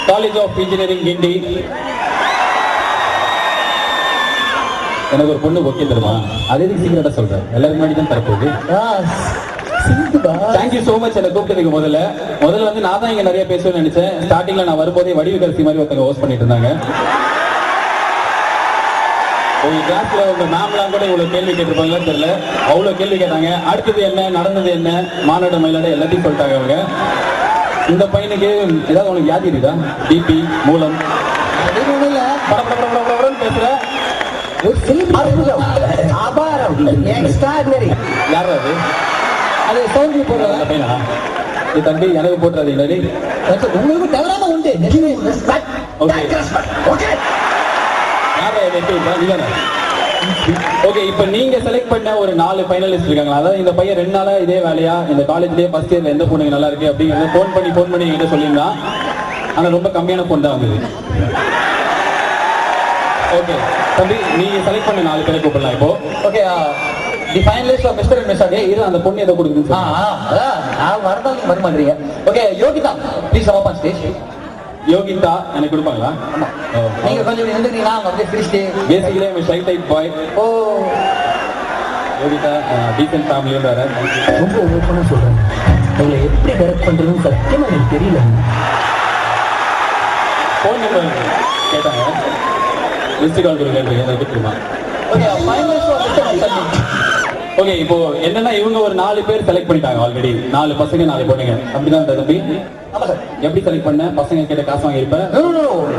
College of engineering கிண்டி. எனக்கு ஒரு பொண்ணு ஓகே தருமா? அதே சீக்கிரட்டா சொல்றேன், எல்லாரும் முன்னாடி தான் தரப்போகுது. Thank you so much. என்ன கூப்பிட்டதுக்கு முதல்ல வந்து நான் தான் இங்க நிறைய பேசுவேன்னு நினைச்சேன். ஸ்டார்டிங்ல நான் வரும்போதே வடிவு கரசி மாதிரி ஒருத்தங்க ஹோஸ்ட் பண்ணிட்டு இருந்தாங்க. உங்க கிளாஸ்ல உங்க மேம்லாம் கூட இவ்வளவு கேள்வி கேட்டிருப்பாங்கன்னு தெரியல, அவ்வளவு கேள்வி கேட்டாங்க. அடுத்தது என்ன நடந்தது, என்ன மாநாடு மயிலாடு எல்லாத்தையும் சொல்லிட்டாங்க அவங்க. இந்த பையனுக்கு ஏதாவது உனக்கு வியாதி இருக்குதா? பிபி, மூலம் பேசுற யார் அது? அது சோம்பி போடுற பையனா? தம்பி எனக்கு போட்டுறாது உங்களுக்கு தவறாம உண்டு. ஓகே, இப்ப நீங்க செலக்ட் பண்ண ஒரு 4 ஃபைனலிஸ்ட் இருக்காங்களா? அதாவது இந்த பையன் 2 நாளா இதே வேலையா இந்த காலேஜ்லயே ஃபர்ஸ்ட் இயர்ல எந்த பொண்ணுங்க நல்லா இருக்கு அப்படிங்கறத ஃபோன் பண்ணி என்கிட்ட சொல்லியிருந்தான். ஆனா ரொம்ப கம்மியான பொண்ணு தான் வந்தது. ஓகே தம்பி, நீங்க செலக்ட் பண்ண 4 பேரை கூப்பிடலாம் இப்போ. Okay, the finalist of mister and miss ஆகே இது அந்த பொண்ணு எதை கொடுக்குது? நான் வரதான் வர மாட்டீங்க. Okay, Yogita please come up on stage. Yogita எனக்கு கொடுப்பாங்களா? ஆமா, நீங்க கொஞ்சம் எழுந்துறீங்களா? அப்படியே finished. Basically I shy type boy. ஓ, யோகிதா டீசன்ட் ஃபேமிலியோட வர. ரொம்ப ஓப்பனா சொல்றேன், உங்களை எப்படி கரெக்ட் பண்றதுன்னு சத்தியமா எனக்கு தெரியல. ஃபோன் நம்பர் கேட்டாங்க, மிஸ்டு கால் கொடுங்க, அதை கொடுத்துருமா? Okay, finalist. ஓகே, இப்போ என்னன்னா இவங்க ஒரு 4 பேர் செலக்ட் பண்ணிட்டாங்க ஆல்ரெடி. 4 பசங்க 4 பொண்ணுங்க அப்படிதான் தம்பி? ஆமா சார். எப்படி செலக்ட் பண்ண? பசங்க கிட்ட காசு வாங்கி இருப்பேன்.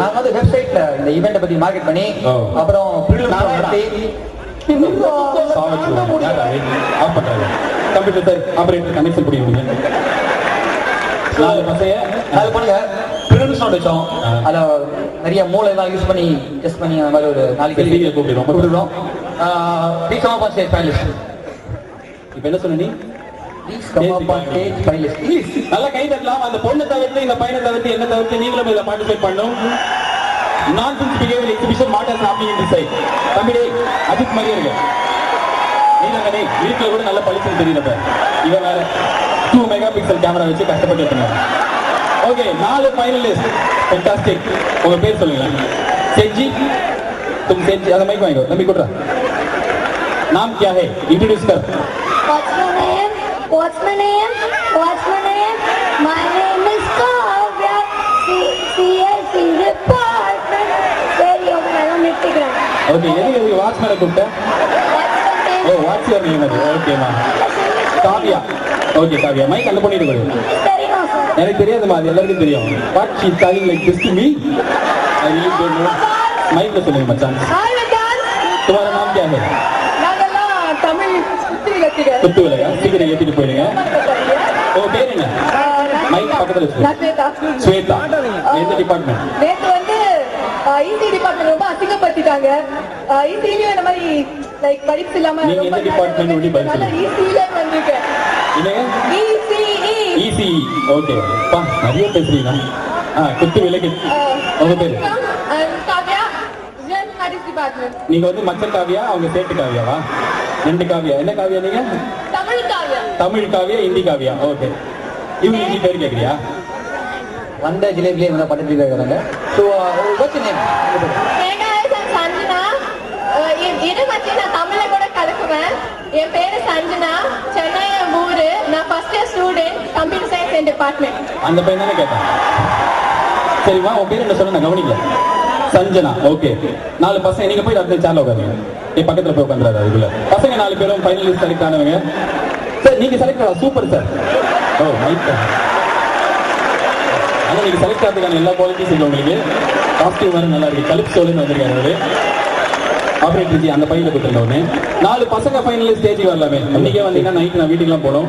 நாங்க வந்து வெப்சைட்ல இந்த ஈவென்ட் பத்தி மார்க்கெட் பண்ணி அப்புறம் கம்ப்யூட்டர் சார் ஆபரேட்டர் கனெக்ஷன் பண்ணி விடுங்க. 4 பசங்க 4 பொண்ணுங்க பிரிண்ட் சவுண்ட் வச்சோம். அதுல நிறைய மூளை எல்லாம் யூஸ் பண்ணி டெஸ்ட் பண்ணி அந்த மாதிரி ஒரு 4 கேள்வி கூப்பிடுறோம். Please come up on stage finalist. இப்போ என்ன சொன்ன நீ? Please come up on stage finalist. Please நல்லா கை தட்டலாம். அந்த பொண்ணை தவிர்த்து இந்த பையனை தவிர்த்து என்ன தவிர்த்து நீங்களும் இதில் பார்ட்டிசிபேட் பண்ணணும். Nonsense behaviour exhibition mad as happening in this side. தம்பிடே அஜித் மாதிரியே இருக்கு. நீங்க வீட்டில் கூட நல்லா பளிச்சுன்னு தெரியல. இவன் வேற 2 மெகா பிக்சல் கேமரா வச்சு கஷ்டப்பட்டு இருக்காங்க. Okay, 4 finalist. ஃபேண்டாஸ்டிக். உங்க பேர் சொல்லுங்க. सेजी, तुम सेजी आधा माइक मांगो नंबर कोटरा नाम क्या है इंट्रोड्यूस कर What's my name? What's my name? What's my name? My name is Kavya. CSC department. Very okay, मैं नित्य ओके ये वाच मेरा कुट्टा ओ what's your name ओके मां काव्या ओके काव्या माइक अंदर போனிட்டு கொடு எனக்கு தெரியாதுமா அது எல்லாருக்கும் தெரியும் what she talking like this to me I really don't know mic சொல்லுங்க மச்சான் हाय मचान तुम्हारा नाम क्या है நாங்கலாம் தமிழ் சுத்தி விலகா சீக்கிரம் ஏத்திட்டு போயிடுங்க ஓ பேர் என்ன மைக் பக்கத்துல ஸ்வேதா ஸ்வேதா எந்த டிபார்ட்மென்ட் நேத்து வந்து ஈசி டிபார்ட்மென்ட் ரொம்ப அசிங்கப்படுத்திட்டாங்க ஈசிலயும் இந்த மாதிரி லைக் படிப்பு இல்லாம நீங்க எந்த டிபார்ட்மென்ட் ஓடி படிச்சீங்க ஈசில வந்திருக்கேன் இல்லங்க ஈசி ஓகே பா நிறைய பேசுறீங்க குத்து விலகி உங்க பேரு காவ்யா ஜென் ஹரிஸ் டிபார்ட்மென்ட் நீங்க வந்து மச்ச காவ்யா அவங்க சேட்டு காவ்யாவா ரெண்டு காவ்யா என்ன காவ்யா நீங்க தமிழ் காவ்யா ஹிந்தி காவ்யா ஓகே இவங்க ஹிந்தி பேர் கேக்குறியா வந்த ஜிலேபிலே வந்து பட்டத்துல இருக்காங்க சோ வாட்ஸ் நேம் ஏனா சஞ்சனா இது மச்சி நான் தமிழ்ல கூட கலக்குவேன் என் பேரு சஞ்சனா சென்னை ஊரு நான் first year student computer science and department அந்த பையன் தானே கேட்டான் சரிமா உன் பேர் என்ன சொன்ன நான் கவனிக்கல சஞ்சனா ஓகே 4 பசங்க நீங்க போய் அடுத்த சேர்ல உட்காருங்க ஏ பக்கத்துல போய் உட்கார்றாரு அதுக்குள்ள பசங்க 4 பேரும் ஃபைனலிஸ்ட் செலக்ட் ஆனவங்க சார் நீங்க செலக்ட் ஆனா சூப்பர் சார் ஓ மைக் ஆனா நீங்க செலக்ட் ஆகிறதுக்கான எல்லா குவாலிட்டிஸ் இருக்கு உங்களுக்கு காஸ்டியூம் வேற நல்லா இருக்கு கலிப்சோலன்னு வந்திருக்காரு அவரு ஆபரேட்டர் ஜி அந்த பையில கொடுத்துருந்த உடனே 4 பசங்க ஃபைனலிஸ்ட் ஸ்டேஜுக்கு வரலாமே இன்னைக்கே வந்தீங்கன்னா நைட்டு நான் வீட்டுக்குலாம் போனோம்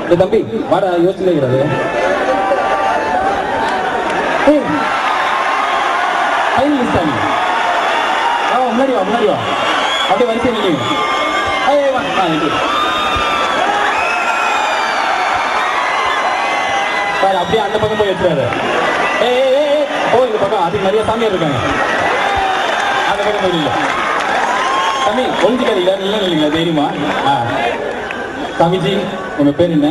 இந்த தம்பி வாடா யோசிச்சுட்டே இருக்கிறது ஃபைனலிஸ்ட் ஆனி முன்னாடி வா அப்படியே வரிசை நில்லுங்க சார் அப்படியே அந்த பக்கம் போய் வச்சுறாரு ஓ இந்த பக்கம் அதுக்கு நிறைய சாமியார் இருக்காங்க அந்த பக்கம் போய் இல்லை சாமி ஒழிஞ்சுக்காதீங்களா இல்லைங்களா தைரியமா சாமிஜி உங்க பேர் என்ன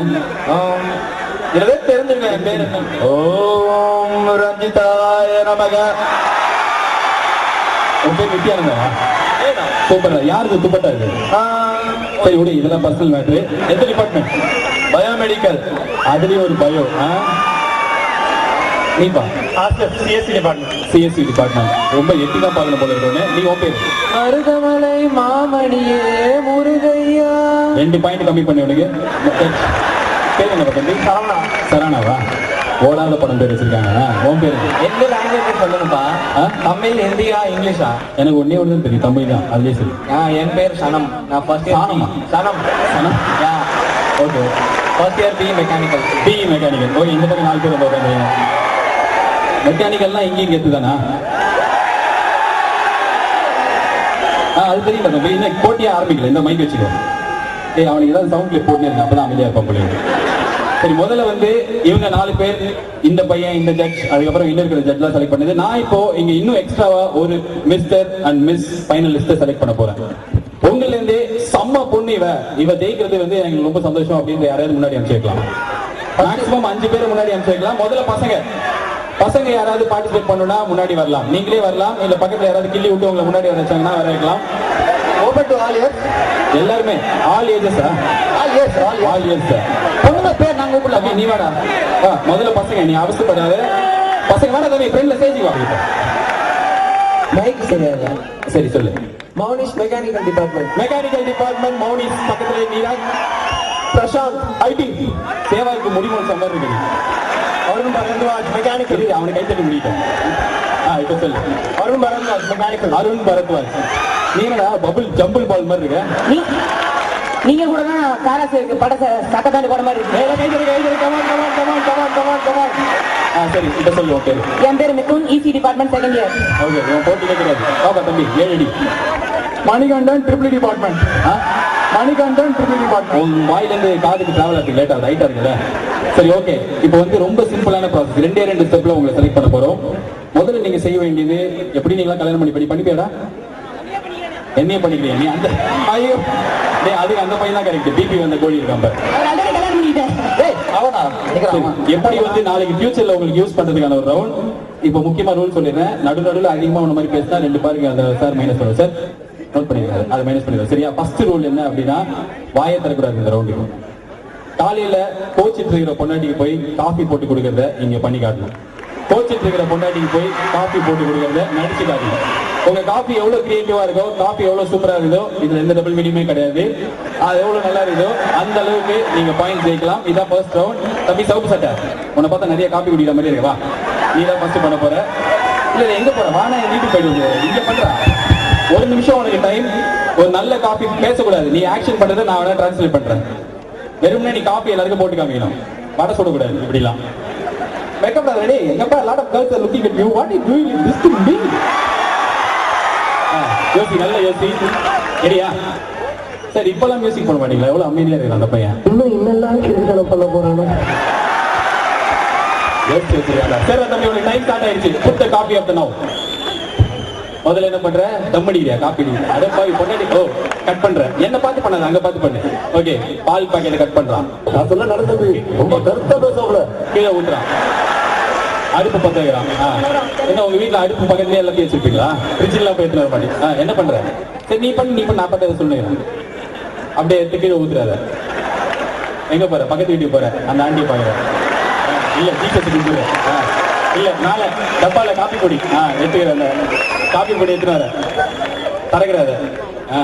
எனவே தெரிஞ்சுங்க என் பேர் என்ன. ஓம் ரஞ்சிதாய நமக. உன் பேர் நித்யானந்தா? சூப்பர். யாருக்கு துப்பட்டா இருக்கு? சரி விடு, இதெல்லாம் பர்சனல் மேட்ரு. எந்த டிபார்ட்மெண்ட்? பயோமெடிக்கல். அதுலயும் ஒரு பயோ. நீப்பா? CSC department. CSC department. ரொம்ப எட்டிதான் பார்க்கணும் போல இருக்கோன்னு. நீ உன் பேர்? மருதமலை மாமணியே முருகையா. 2 பாயிண்ட் கம்மி பண்ணி உனக்கு. பேர் என்ன தம்பி? சரவணா. சரவணாவா? ஓடாத படம் பேர் வச்சிருக்காங்க. உன் பேரு? எந்த லாங்குவேஜ் சொல்லணும்ப்பா? தமிழ், ஹிந்தியா, இங்கிலீஷா? எனக்கு ஒன்னே ஒன்று தான் தெரியும், தமிழ் தான். அதுலேயே சரி. என் பேர் சனம். நான் ஃபர்ஸ்ட் இயர். சனமா? Sanam. Sanam. Yeah. Okay. First year BE mechanical. BE mechanical. Okay, இந்த பக்கம் 4 பேர் உட்காந்துருங்க. மெக்கானிக்கல்லாம் இங்கேயும் கெத்துதானா? அது தெரியும் தம்பி. இன்னும் போட்டியே ஆரம்பிக்கல. இந்த மைக் வச்சுக்கோ. அவனுக்கு ஏதாவது சவுண்ட் கிளிப் போட்டுன்னு இருக்கு, அப்பதான் அமைதியா இருப்பான் பிள்ளைங்க. சரி, முதல்ல வந்து இவங்க 4 பேர், இந்த பையன், இந்த ஜட்ஜ், அதுக்கப்புறம் இன்னும் இருக்கிற ஜட்ஜ்லாம் செலக்ட் பண்ணது. நான் இப்போ இங்க இன்னும் எக்ஸ்ட்ராவா ஒரு mister and miss finalist select பண்ண போறேன். உங்கள இருந்தே செம்ம பொண்ணு இவ ஜெயிக்கிறது வந்து எனக்கு ரொம்ப சந்தோஷம் அப்படின்னு யாராவது முன்னாடி அனுப்பிச்சிருக்கலாம். மேக்ஸிமம் 5 பேர் முன்னாடி அனுப்பிச்சிருக்கலாம். முதல்ல பசங்க யாராவது பார்ட்டிசிபேட் பண்ணணும்னா முன்னாடி வரலாம். நீங்களே வரலாம், இல்ல பக்கத்துல யாராவது கிள்ளி விட்டு உங்களை முன்னாடி வர வச்சாங்கன்னா வர வைக்கலாம். Open to all years. எல்லாருமே ஆல் ஏஜஸா? All years. பொண்ணுங்க பேர் நாங்க கூப்பிடலாம். நீ வாடா. முதல்ல பசங்க, நீ அவசரப்படாத. பசங்க வேணா தம்பி, ஃப்ரெண்ட்ல சேஜி வாங்க. மைக் சரியா? சரி சொல்லு. Mounish mechanical department. Mechanical department Mounish. பக்கத்துல நீராஜ். பிரசாந்த் ஐடி. சேவாவுக்கு முடிவு சம்பர் இருக்கு. அருண் பரத்வாஜ் மெக்கானிக்கல். அவனை கைத்தட்டி முடிட்டேன். இப்ப சொல்லு. அருண் பரத்வாஜ் மெக்கானிக்கல். அருண் பரத்வாஜ். நீங்களா பபுள் ஜம்பிள் பால் மாதிரி இருக்க. நீங்க கூட தான் காராசேருக்கு படத்தை சக்கத்தாண்டி போட மாதிரி இருக்கு. சரி, இப்ப சொல்லு. ஓகே, என் பேர் Mithun, EC department second year. Okay, உன் போட்டி கிடையாது. பாப்பா தம்பி 7 அடி. Manikandan triple department. Manikandan triple department. உன் வாயிலிருந்து காதுக்கு டிராவல் ஆகுது, லேட் ஆகுது, ரைட்டா இருக்குல்ல? சரி, ஓகே. இப்போ வந்து ரொம்ப சிம்பிளான ப்ராசஸ். 2 ஸ்டெப்ல உங்களை செலக்ட் பண்ண போறோம். முதல்ல நீங்க செய்ய வேண்டியது, எப்படி நீங்களா கல்யாணம் பண்ணிப்பியாடா? என்னைய பண்ணிக்கிறீங்க நீ? அந்த ஐயோ, அதுக்கு அந்த பையன் தான் கரெக்ட். பிபி வந்த கோழி இருக்கான். அவனா எப்படி வந்து நாளைக்கு ஃபியூச்சர்ல உங்களுக்கு யூஸ் பண்றதுக்கான ஒரு ரவுண்ட். இப்போ முக்கியமா ரூல் சொல்லிடுறேன். நடுநடுல அதிகமா உன மாதிரி பேசினா 2 பாருக்கு அந்த சார் மைனஸ் பண்ணுவோம். சார் நோட் பண்ணிருக்காரு, அதை மைனஸ் பண்ணிடுவோம். சரியா? ஃபர்ஸ்ட் ரூல் என்ன அப்படின்னா, வாயை தரக்கூடாது இந்த ரவுண்டுக்கு. காலையில கோச்சிட்டு இருக்கிற பொண்டாட்டிக்கு போய் காஃபி போட்டு கொடுக்கறத இங்க பண்ணி காட்டணும். கோச்சிட்டு இருக்கிற பொண்டாட்டிக்கு போய் காஃபி போட்டு கொடுக்கறத நடிச்சு காட்டணும். உங்க காஃபி எவ்வளவு கிரியேட்டிவா இருக்கோ, காஃபி எவ்வளவு சூப்பரா இருக்குதோ, இதுல எந்த டபுள் மீனிங்குமே கிடையாது. அது எவ்வளவு நல்லா இருக்குதோ அந்த அளவுக்கு நீங்க பாயிண்ட் ஜெயிக்கலாம். இதான் ஃபர்ஸ்ட் ரவுண்ட். தம்பி சவுப்பு சட்டை, உன்னை பார்த்தா நிறைய காஃபி குடிக்கிற மாதிரி இருக்கு. வா, நீ தான் ஃபர்ஸ்ட் பண்ண போற. இல்ல எங்க போற? வானா என் வீட்டுக்கு போயிடுங்க. இங்க பண்றா. 1 நிமிஷம் உனக்கு டைம். ஒரு நல்ல காஃபி பேசக்கூடாது. நீ ஆக்ஷன் பண்றதை நான் வேணா டிரான்ஸ்லேட் பண்றேன். வெறும்னே நீ காஃபி எல்லாருக்கும் போட்டு காமிக்கணும். வட சொல்லக்கூடாது. இப்படிலாம் மேக்கப் ரெடி. எங்கப்பா lot of girls are looking at you. What is doing this to me? யோசி, நல்ல யோசி. சரியா? சரி, இப்பெல்லாம் மியூசிக் பண்ண மாட்டீங்களா? எவ்வளவு அமைதியா இருக்கு அந்த பையன். இன்னெல்லாம் கிரிக்கெட் பண்ண போறானோ. யோசிச்சு வச்சிருக்காங்க. சரி தம்பி, உனக்கு டைம் ஸ்டார்ட் ஆயிடுச்சு. Put the copy of the now. முதல்ல என்ன பண்ற? தம் அடிக்கிறியா? காப்பி அடிக்கிறியா? அட பாவி பொண்டாட்டி. ஓ, கட் பண்ற. என்ன பார்த்து பண்ணாத, அங்க பார்த்து பண்ணு. ஓகே, பால் பாக்கெட் கட் பண்றான். நான் சொல்ல நடந்தது ரொம்ப கருத்தா பேசல. கீழே ஊத்துறான். அடுப்பு பத்த வைக்கிறான். என்ன உங்க வீட்டுல அடுப்பு பக்கத்துலயே எல்லாத்தையும் வச்சிருப்பீங்களா? ஃப்ரிட்ஜ்லாம் போய் எடுத்துட்டு வர மாட்டேன். என்ன பண்ற? சரி, நீ பண்ணு. நான் பார்த்ததை சொல்லுங்க. அப்படியே எடுத்து கீழே ஊத்துறாத. எங்க போற? பக்கத்து வீட்டுக்கு போற. அந்த ஆண்டியை பாக்குற. இல்ல டீச்சர்ஸ் கொடுத்துரு. இல்ல மேல டப்பால காப்பி பொடி எடுத்துக்கிற. அந்த காப்பி பொடி எடுத்துட்டு வர. தரக்கிறாத.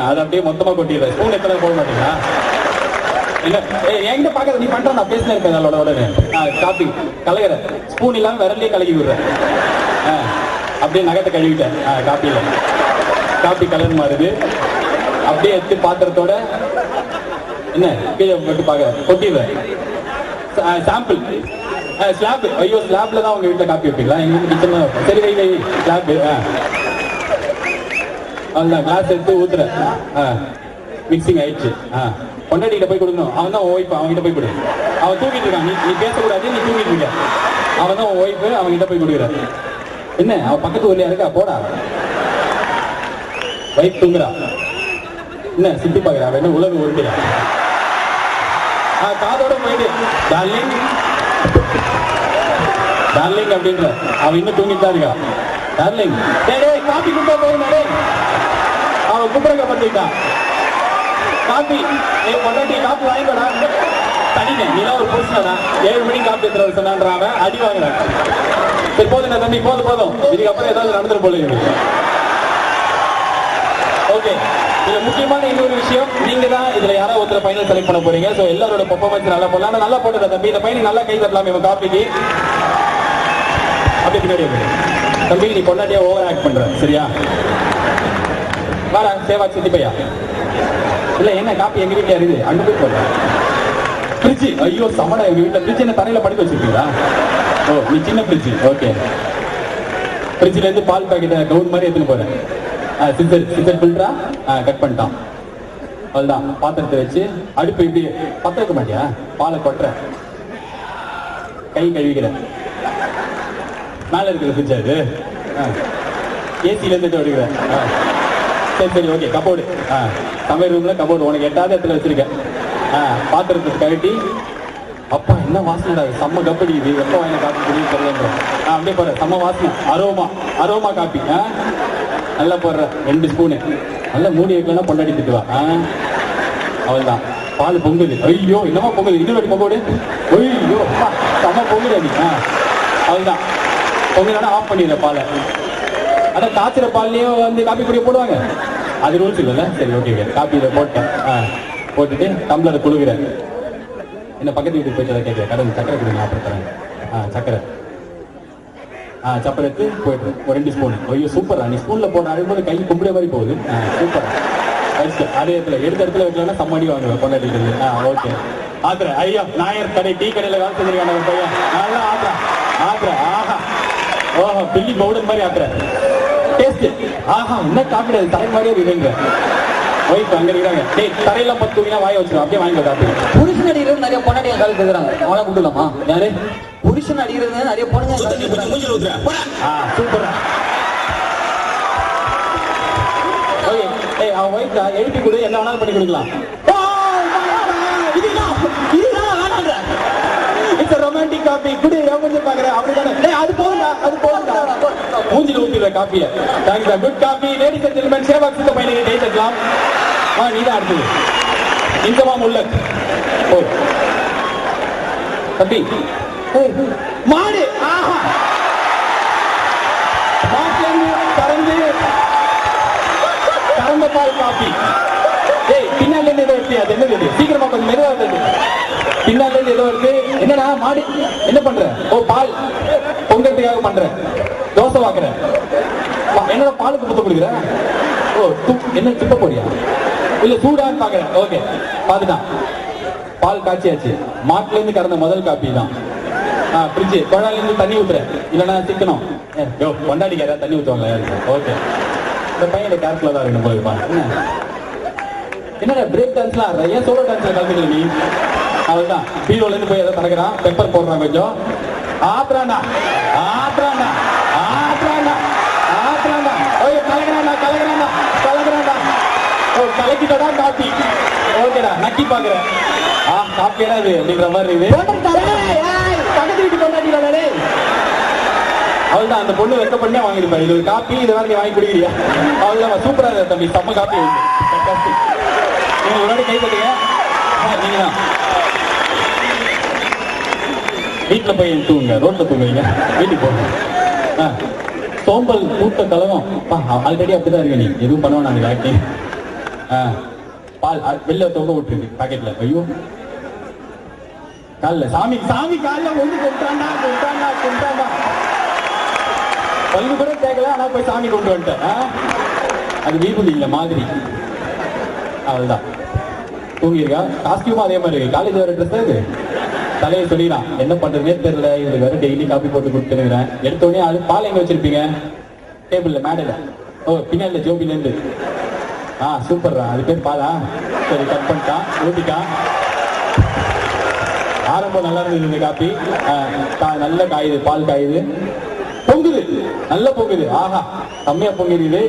அதை அப்படியே மொத்தமா கொட்டிடுற. ஸ்பூன் எத்தனை போட மாட்டீங்களா? இல்ல என்கிட்ட பாக்காத. நீ பண்ற, நான் பேசினே இருப்பேன். அதோட உடனே காப்பி கலகிற. ஸ்பூன் இல்லாம விரலே கலக்கி விடுறேன். அப்படியே நகத்தை கழுவிட்டேன். காப்பியில காப்பி கலர் மாறுது. அப்படியே எடுத்து பாத்திரத்தோட என்ன கீழே போட்டு பாக்க கொட்டிடுறேன். Sample slab. ஐயோ, ஸ்லாப்ல தான் உங்க வீட்டுல காப்பி வைப்பீங்களா? எங்க வீட்டு கிச்சன் தான் வைப்பேன். சரி, வை ஸ்லாப். அந்த கிளாஸ் எடுத்து ஊத்துற. மிக்சிங் ஆயிடுச்சு. பொண்டாட்டிகிட்ட போய் கொடுக்கணும். அவன் தான் உன் ஒய்ஃப். அவன்கிட்ட போய் கொடு. அவன் தூக்கிட்டு இருக்கான். நீ பேசக்கூடாது. நீ தூக்கிட்டு இருக்க. அவன் தான் உன் ஒய்ஃப். அவன்கிட்ட போய் கொடுக்குற. என்ன அவன் பக்கத்து ஊர்லயா இருக்கா? போடா. வைஃப் தூங்குறா. என்ன சுத்தி பாக்குறா? அவன் என்ன உலகம் உருட்டுறா? காதோட போயிட்டு டார்லிங் டார்லிங் அப்படின்ற அவன் இன்னும் தூங்கிட்டு தான் இருக்கா. டார்லிங் டேய் காபி குடிச்சா போயிருந்தா டேய். அவன் குப்புறக்க பத்திட்டான். காபி பொண்டாட்டி காப்பி வாங்கிக்கோடா. தனிங்க நீலாம் ஒரு புருஷனா 7 மணிக்கு காப்பி எடுத்துற சொன்னான்றான் அடி வாங்குறான். சரி போதும் தம்பி போதும் இதுக்கப்புறம் ஏதாவது நடந்துட்டு போல இருக்கு. ஓகே இதுல முக்கியமான இன்னொரு விஷயம், நீங்க தான் இதுல யாரோ ஒருத்தர் பையனை செலக்ட் பண்ண போறீங்க. சோ எல்லாரோட பெர்ஃபார்மன்ஸ் நல்லா போடலாம். நல்லா போட்டுற தம்பி, இந்த பையனுக்கு நல்லா கை தட்டலாம். இவன் காப்பிக்கு அப்படி பின்னாடி தம்பி நீ பொண்டாட்டியா ஓவர் ஆக்ட் பண்ற சரியா? வாடா சேவா சித்தி பையா. இல்ல என்ன காப்பி எங்க வீட்டுல இருக்குது அங்க போய் போடுற ஃப்ரிட்ஜ். ஐயோ சமடா, எங்க வீட்டுல ஃப்ரிட்ஜ் என்ன தரையில படுக்க வச்சிருக்கீங்களா? ஓ நீ சின்ன ஃப்ரிட்ஜ். ஓகே ஃப்ரிட்ஜ்ல இருந்து பால் பாக்கெட்டை கவுன் மாதிரி எடுத்துன்னு போறேன். சிசர் ஃபில்டரா கட் பண்ணிட்டான். அதுதான் பாத்திரத்தை வச்சு அடுப்பு இப்படி பத்த வைக்க மாட்டியா? பாலை கொட்டுற, கை கழுவிக்கிறேன். மேல இருக்கிற ஃப்ரிட்ஜ் அது ஏசில இருந்து எடுக்கிறேன். சரி ஓகே கபோர்டு சமையல் ரூம்ல கபோர்டு உனக்கு எட்டாவது இடத்துல வச்சிருக்கேன். பாத்திரத்தை கழட்டி அப்பா என்ன வாசனை செம்ம கப்படி இது எப்போ வாங்கி காப்பி குடி தெரியல. அப்படியே போடுற செம்ம வாசனை அரோமா காப்பி நல்லா போடுற 2 ஸ்பூனு நல்லா மூடி வைக்கலாம். பொண்டாடி திட்டுவா. அவள் தான் பால் பொங்குது. ஐயோ என்னமா பொங்குது, இன்னொரு வாட்டி பொங்கோடு. ஐயோ செம்ம பொங்குது அடி. அவள் தான் பொங்குதானா ஆஃப் பண்ணிடுற பாலை. அதான் காய்ச்சிற பால்லையும் வந்து காப்பி குடிய போடுவாங்க. அது ரூல்ஸ் இல்லைல்ல. சரி ஓகே காப்பியில் போட்டேன். போட்டுட்டு டம்ளரை குழுகிறேன். என்ன பக்கத்து வீட்டுக்கு போயிட்டு அதை கேட்குறேன். கடவுள் சக்கரை கொடுங்க அப்புறம் தரேன். சக்கரை சப்பரை எடுத்து போயிட்டு ஒரு 2 ஸ்பூன். ஐயோ சூப்பரா, நீ ஸ்பூன்ல போட அழும்போது கை கும்பிட மாதிரி போகுது. சூப்பரா அதே இடத்துல எடுத்த இடத்துல வைக்கலன்னா சம்மடி வாங்குவேன் கொண்டாடிட்டு. ஓகே ஆத்திர ஐயா நாயர் கடை டீ கடையில வேலை செஞ்சிருக்காங்க பையன். நல்லா ஆத்திர ஆஹா ஓஹோ பில்லி பவுடர் மாதிரி ஆத்திர டேஸ்ட். ஆஹா என்ன காப்பி தலை மாதிரியே இருக்குங்க. ஒய்ஃப் அங்க இருக்காங்க. டேய் தரையெல்லாம் பத்து தூங்கினா வாய வச்சிடும். அப்படியே வாங்கி காப்பி. புருஷன் அடிக்கிறது நிறைய பொண்டாட்டிய கால் கேக்குறாங்க. அவனா கூப்பிடலாமா? யாரு புருஷன் அடிக்கிறது நிறைய பொண்ணுங்க சூப்பரா. ஓகே ஏய் அவன் ஒய்ஃப் எழுப்பி கொடு, என்ன வேணாலும் பண்ணி கொடுக்கலாம். ரொமான்டிக் காப்பி குடி கொஞ்சம் பாக்குறேன். அப்படிதானே அது போதும் அது போதும். மூஞ்சில ஊத்திடுற காப்பிய. Thanks good coffee. Ladies and gentleman சேவா சித்த பையனுக்கு டேட் எடுக்கலாம். நீதான் அடுத்தது. இன்கமா முல்ல ஓ தம்பி மாடு. ஆஹா கறந்த பால் காப்பி. ஏய் பின்னால இருந்து ஏதோ எடுத்து அது என்னது சீக்கிரமா கொஞ்சம் மெதுவா இருந்தது. பின்னால இருந்து ஏதோ இருக்கு. என்னடா மாடு என்ன பண்ற? ஓ பால் பொங்கறதுக்காக பண்ற. தோசை வாக்குற. என்னோட பாலுக்கு முத்த கொடுக்குற. ஓ என்ன துப்ப போறியா? இல்ல சூடான்னு பாக்குற. ஓகே பாத்துட்டான். பால் காய்ச்சியாச்சு. மாட்டுல இருந்து கறந்த முதல் காப்பி தான். ஃப்ரிட்ஜ் குழாயில இருந்து தண்ணி ஊத்துற. இல்லைன்னா சிக்கணும். யோ கொண்டாடிக்கார தண்ணி ஊத்துவாங்க. ஓகே இந்த பையன் கேர்ஃபுல்லா தான் இருக்கணும் போயிருப்பா. என்னடா பிரேக் டான்ஸ்லாம் ஏன் சோலோ டான்ஸ்ல கலந்துக்கல நீ? அவள்தான் பீரோல இருந்து போய் எதை தரக்குறான். பெப்பர் போடுறான் கொஞ்சம். ஆத்ராண்டா ஓ கலக்கிட்டடா காப்பி. ஓகேடா நக்கி பாக்குறேன். காப்பி என்ன இது அப்படின்ற மாதிரி இருக்குது. பக்கத்து வீட்டு கொண்டாடிடாடே. அவள்தான் அந்த பொண்ணு வெக்க பண்ணே வாங்கிருப்பா. இது ஒரு காப்பி, இதை வேற நீ வாங்கி குடிக்கிறியா? அவள்தான் சூப்பரா இருக்கு தம்பி, செம்ம காப்பி. நீங்க ஒரு வாட்டி கை தட்டுங்க. நீங்க தான் வீட்டுல போய் தூங்குங்க, ரோட்ல தூங்குவீங்க, வீட்டுக்கு போங்க. சோம்பல் கூட்ட கலகம். ஆல்ரெடி அப்படிதான் இருக்க. நீ எதுவும் பண்ணுவோம் நாங்க ஆக்டிங். பால் வெளில தொங்க விட்டுருக்கு பாக்கெட்ல. ஐயோ கால்ல சாமி கால்ல ஒண்ணு கொண்டாண்டா பல்லு கூட கேட்கல. ஆனா போய் சாமி கொண்டு வந்துட்டேன். அது வீபுலி இல்ல மாதிரி. அவள்தான் தூங்கிருக்கா. காஸ்டியூமும் அதே மாதிரி இருக்கு. காலேஜ் வர ட்ரெஸ் அது. தலையை சொல்லிடலாம் என்ன பண்றதுனே தெரியல. இவருக்கு வேற டெய்லி காப்பி போட்டு கொடுத்துருக்கிறேன். எடுத்தோடனே அது பால் எங்க வச்சிருப்பீங்க? டேபிள்ல மேடையில. ஓ பின்னால ஜோபில இருந்து. சூப்பர்ரா. அது பேர் பாலா? சரி கட் பண்ணிட்டான், ஊத்திட்டான். ஆரம்பம் நல்லா இருந்தது இந்த காப்பி. நல்ல காயுது, பால் காயுது, பொங்குது, நல்ல பொங்குது. ஆஹா கம்மியா பொங்குது.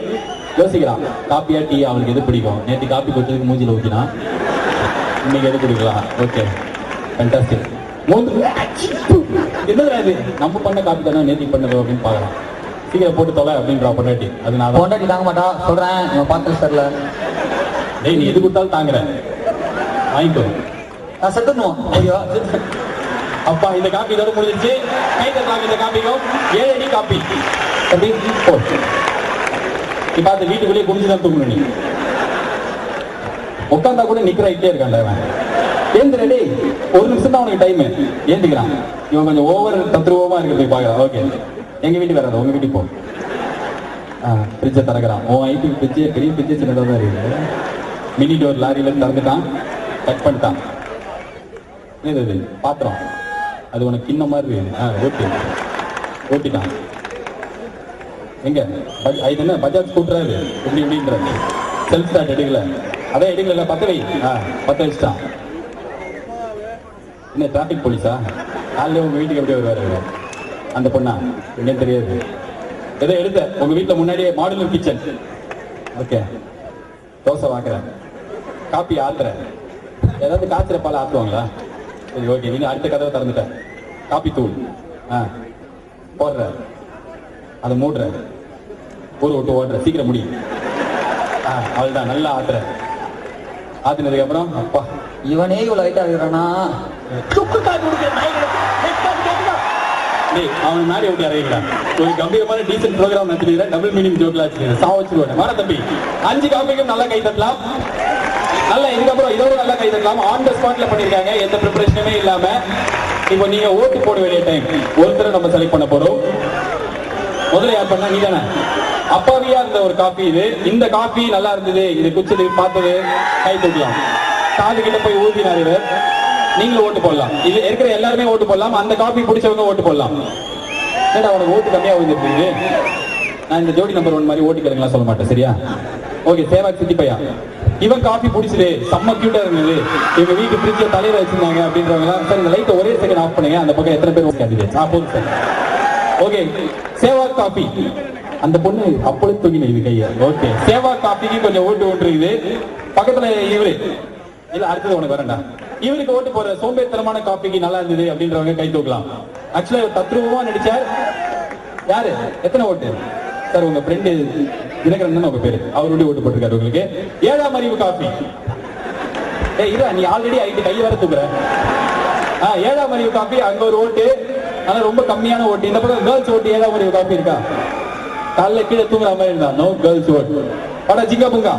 யோசிக்கிறான் காப்பியா டீ அவளுக்கு எது பிடிக்கும். நேற்று காப்பி கொடுத்ததுக்கு மூஞ்சில ஊத்தினா இன்னைக்கு எது குடிக்கலாம். Okay fantastic. என்னது இது நம்ம பண்ண காப்பி தானே நேத்தி பண்ணது அப்படின்னு பார்க்கலாம். சீக்கிரம் போட்டு தொலை அப்படின்றா பொண்டாட்டி. அது நான் பொண்டாட்டி தாங்க மாட்டா சொல்றேன், நம்ம பார்த்து சரில. டேய் நீ எது கொடுத்தாலும் தாங்குறேன், வாங்கிக்கோ. நான் செத்துடணும். ஐயோ அப்பா இந்த காப்பி இதோட முடிஞ்சிருச்சு. கை தட்டலாம் இந்த காப்பிக்கும். 7 அடி காப்பி அப்படி போ. இப்ப அந்த வீட்டுக்குள்ளேயே குடிச்சுதான் தூங்கணும். நீ உட்காந்தா கூட நிக்கிறே இருக்கான்ல அவன். ஏந்திர டேய், ஒரு நிமிஷம் தான் உனக்கு டைம். ஏந்திக்கிறான். இவன் கொஞ்சம் ஓவர் தத்ரூபமா இருக்கிறது பாக்குறான். ஓகே எங்க வீட்டுக்கு வராது, உங்க வீட்டுக்கு போ. ஃப்ரிட்ஜை திறக்கிறான். உன் ஐடி ஃப்ரிட்ஜே பெரிய ஃப்ரிட்ஜே சின்னதாக தான் இருக்குது. மினி டோர் லாரியில திறந்துட்டான், கட் பண்ணிட்டான். இது பாத்திரம் அது உனக்கு கிண்ண மாதிரி இருக்கு. ஓட்டிட்டான். எங்க இது என்ன பஜாஜ் ஸ்கூட்டராது இப்படி இப்படின்றது. செல்ஃப் ஸ்டார்ட் எடுக்கல. அதான் எடுக்கல, பத்த வை. பத்த வச்சுட்டான். என்ன டிராபிக் போலீஸா? காலையில் உங்க வீட்டுக்கு எப்படி வருவாரு அந்த பொண்ணா? என்னன்னு தெரியாது. ஏதோ எடுத்த உங்க வீட்டுல முன்னாடியே மாடுலர் கிச்சன். ஓகே தோசை வாக்குறேன், காப்பி ஆத்துறேன். ஏதாவது காய்ச்சற பால் ஆத்துவாங்களா? சரி ஓகே, நீங்க அடுத்த கதவை திறந்துட்டேன். காப்பி தூள் போடுற, அதை மூடுற, ஒரு விட்டு ஓடுற, சீக்கிரம் முடியும். அவள்தான் நல்லா ஆத்துற. ஆத்துனதுக்கு அப்புறம் அப்பா இவனே இவ்வளவு லைட்டா இருக்கிறானா? அவன் மேலே எப்படி அறையிறான்? ஒரு கம்பீரமான டீசன்ட் ப்ரோக்ராம் நடத்திருக்கிறேன். டபுள் மீனிங் ஜோக்ல சாவச்சிருவாங்க. வர தம்பி 5 காப்பிக்கும் நல்லா கை தட்டலாம். நல்லா இதுக்கப்புறம் இதோட நல்லா கை தட்டலாம். ஆன் த ஸ்பாட்ல பண்ணிருக்காங்க, எந்த ப்ரிப்பரேஷனுமே இல்லாம. இப்போ நீங்க ஓட்டு போட வேண்டிய டைம். ஒருத்தரை நம்ம செலக்ட் பண்ண போறோம். முதல்ல யார் பண்ணா? நீ தானே. அப்பாவியா இருந்த ஒரு காப்பி இது. இந்த காப்பி நல்லா இருந்தது, இது குச்சது பார்த்தது, கை தூக்கலாம். காது கிட்ட போய் ஊதினார் இவர். நீங்களும் ஓட்டு போடலாம். இது இருக்கிற எல்லாருமே ஓட்டு போடலாம். அந்த காப்பி பிடிச்சவங்க ஓட்டு போடலாம். ஏடா உனக்கு ஓட்டு கம்மியா வந்துருக்கு. நான் இந்த ஜோடி நம்பர் 1 மாதிரி ஓட்டு கேளுங்களா சொல்ல மாட்டேன், சரியா? ஓகே சேவாக் சித்தி பையா. இவன் காப்பி பிடிச்சது, செம்ம கியூட்டா இருந்தது, இவங்க வீட்டு ஃப்ரிட்ஜ்ல தலையில வச்சிருந்தாங்க அப்படின்றவங்க. சார் இந்த லைட்டை ஒரே செகண்ட் ஆஃப் பண்ணுங்க. அந்த பக்கம் எத்தனை பேர் கேண்டிடேட்? போதும் சார். Okay Sehwag copy. அந்த பொண்ணு அப்பொழுது தூங்கின இது கையை. ஓகே சேவாக் காப்பிக்கு கொஞ்சம் ஓட்டு ஒன்றுது. பக்கத்துல இவரு இல்ல, அடுத்தது உனக்கு வரண்டா. இவருக்கு ஓட்டு போற சோம்பேறித்தனமான காப்பிக்கு நல்லா இருந்தது அப்படின்றவங்க கை தூக்கலாம். ஆக்சுவலா தத்ரூபமா நடிச்சார். யாரு? எத்தனை ஓட்டு சார்? உங்க ஃப்ரெண்டு தினகரன் உங்க பேரு, அவருடைய ஓட்டு போட்டிருக்காரு உங்களுக்கு. 7ஆம் அறிவு காப்பி. இதா நீ ஆல்ரெடி ஆயிட்டு கையை வர தூக்குற. 7ஆம் அறிவு காப்பி. அங்க ஒரு ஓட்டு, ஆனா ரொம்ப கம்மியான ஓட்டு. இந்த பக்கம் கேர்ள்ஸ் ஓட்டு 7ஆம் அறிவு காப்பி இருக்கா? காலைல கீழே தூங்குற மாதிரி இருந்தா நோ கேர்ள்ஸ் ஓட்டு. படா ஜிங்கா புங்கா.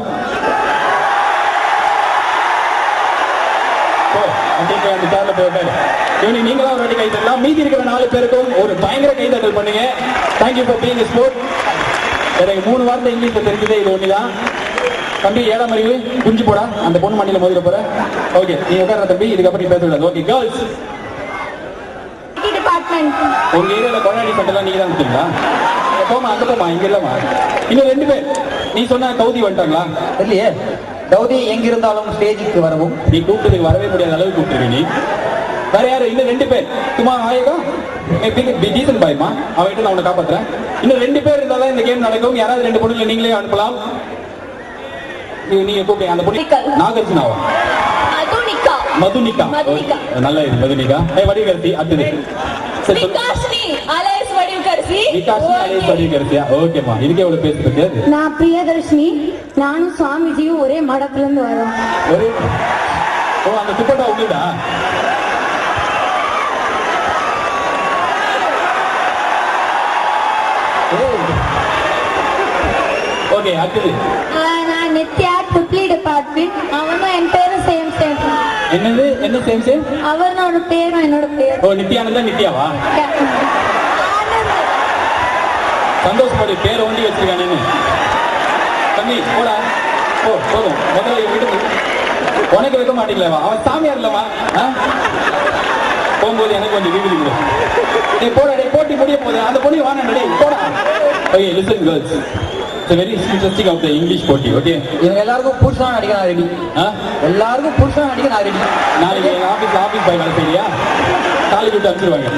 நீங்க தான் ஒரு கை தட்டலாம். மீதி இருக்கிற 4 பேருக்கும் ஒரு பயங்கர கை தட்டல் பண்ணுங்க. Thank you for being sport. எனக்கு 3 வார்த்தை இங்கிலீஷ்ல தெரிஞ்சதே இது ஒண்ணுதான். தம்பி 7ஆம் அறிவு குஞ்சு போடா, அந்த பொண்ணு மண்டியில மோதிர போற. ஓகே நீ உட்கார தம்பி, இதுக்கப்புறம் நீ பேச கூடாது. ஓகே கேர்ள்ஸ், உங்க ஏரியால கொண்டாடி சட்டெல்லாம் நீங்க தான் கொடுத்தீங்களா? போமா அங்க போமா, இங்க இல்லமா. இன்னும் 2 பேர் நீ சொன்ன கௌதி வந்துட்டாங்களா? இல்லையே. கௌதி எங்க இருந்தாலும் ஸ்டேஜுக்கு வரவும். நீ கூப்பிட்டதுக்கு வரவே முடியாத அளவுக்கு கூப்பிட்டுருக்க நீ. வேற யாரு? இன்னும் 2 பேர். சும்மா ஆயகா டீசன் பாய்மா, அவன்கிட்ட நான் உன்னை காப்பாத்துறேன். இன்னும் 2 பேர் இருந்தாலும் இந்த கேம் நடக்கும். யாராவது 2 பொண்ணுங்களை நீங்களே அனுப்பலாம். நீங்க கூப்பிடுங்க. அந்த பொண்ணு நாகார்ஜுனாவா? மதுனிகா. நல்ல இது மதுனிகா. வடிவகரசி. அடுத்தது ஓகேமா. இதுக்கே எவ்வளவு பேசுறது? நான் பிரியதர்ஷினி. நானும் சுவாமிஜியும் ஒரே மடத்துல இருந்து வரோம். அந்த துப்பட்டா உண்டுதா? ஓகே அடுத்தது நான் நித்யா, ட்ரிபிள் டிபார்ட்மெண்ட். அவனும் என் பேரும் சேம். என்னது? என்ன சேம்? அவனோட பேரும் என்னோட பேர். ஓ நித்யானந்தா. நித்யாவா? சந்தோஷப்படு, பேரை ஒண்டி வச்சிருக்கானு. தம்பி போடா. போதும். முதல்ல வீட்டுக்கு உனக்கு வைக்க மாட்டீங்களா? அவன் சாமியார் இல்லவா? போகும்போது எனக்கு கொஞ்சம் வீடு போடா. போட்டி முடிய போகுது. அந்த பொண்ணு வாங்க போடா. Okay listen girls, it's very interesting of the English போட்டி. ஓகே இவங்க எல்லாருக்கும் புருஷனா நடிக்க நான் ரெடி. எல்லாருக்கும் புருஷனா நடிக்க நான் ரெடி. நாளைக்கு எங்க ஆபீஸ் போய் வேலை செய்யறியா? காலேஜ் விட்டு அனுப்பிச்சிருவாங்க.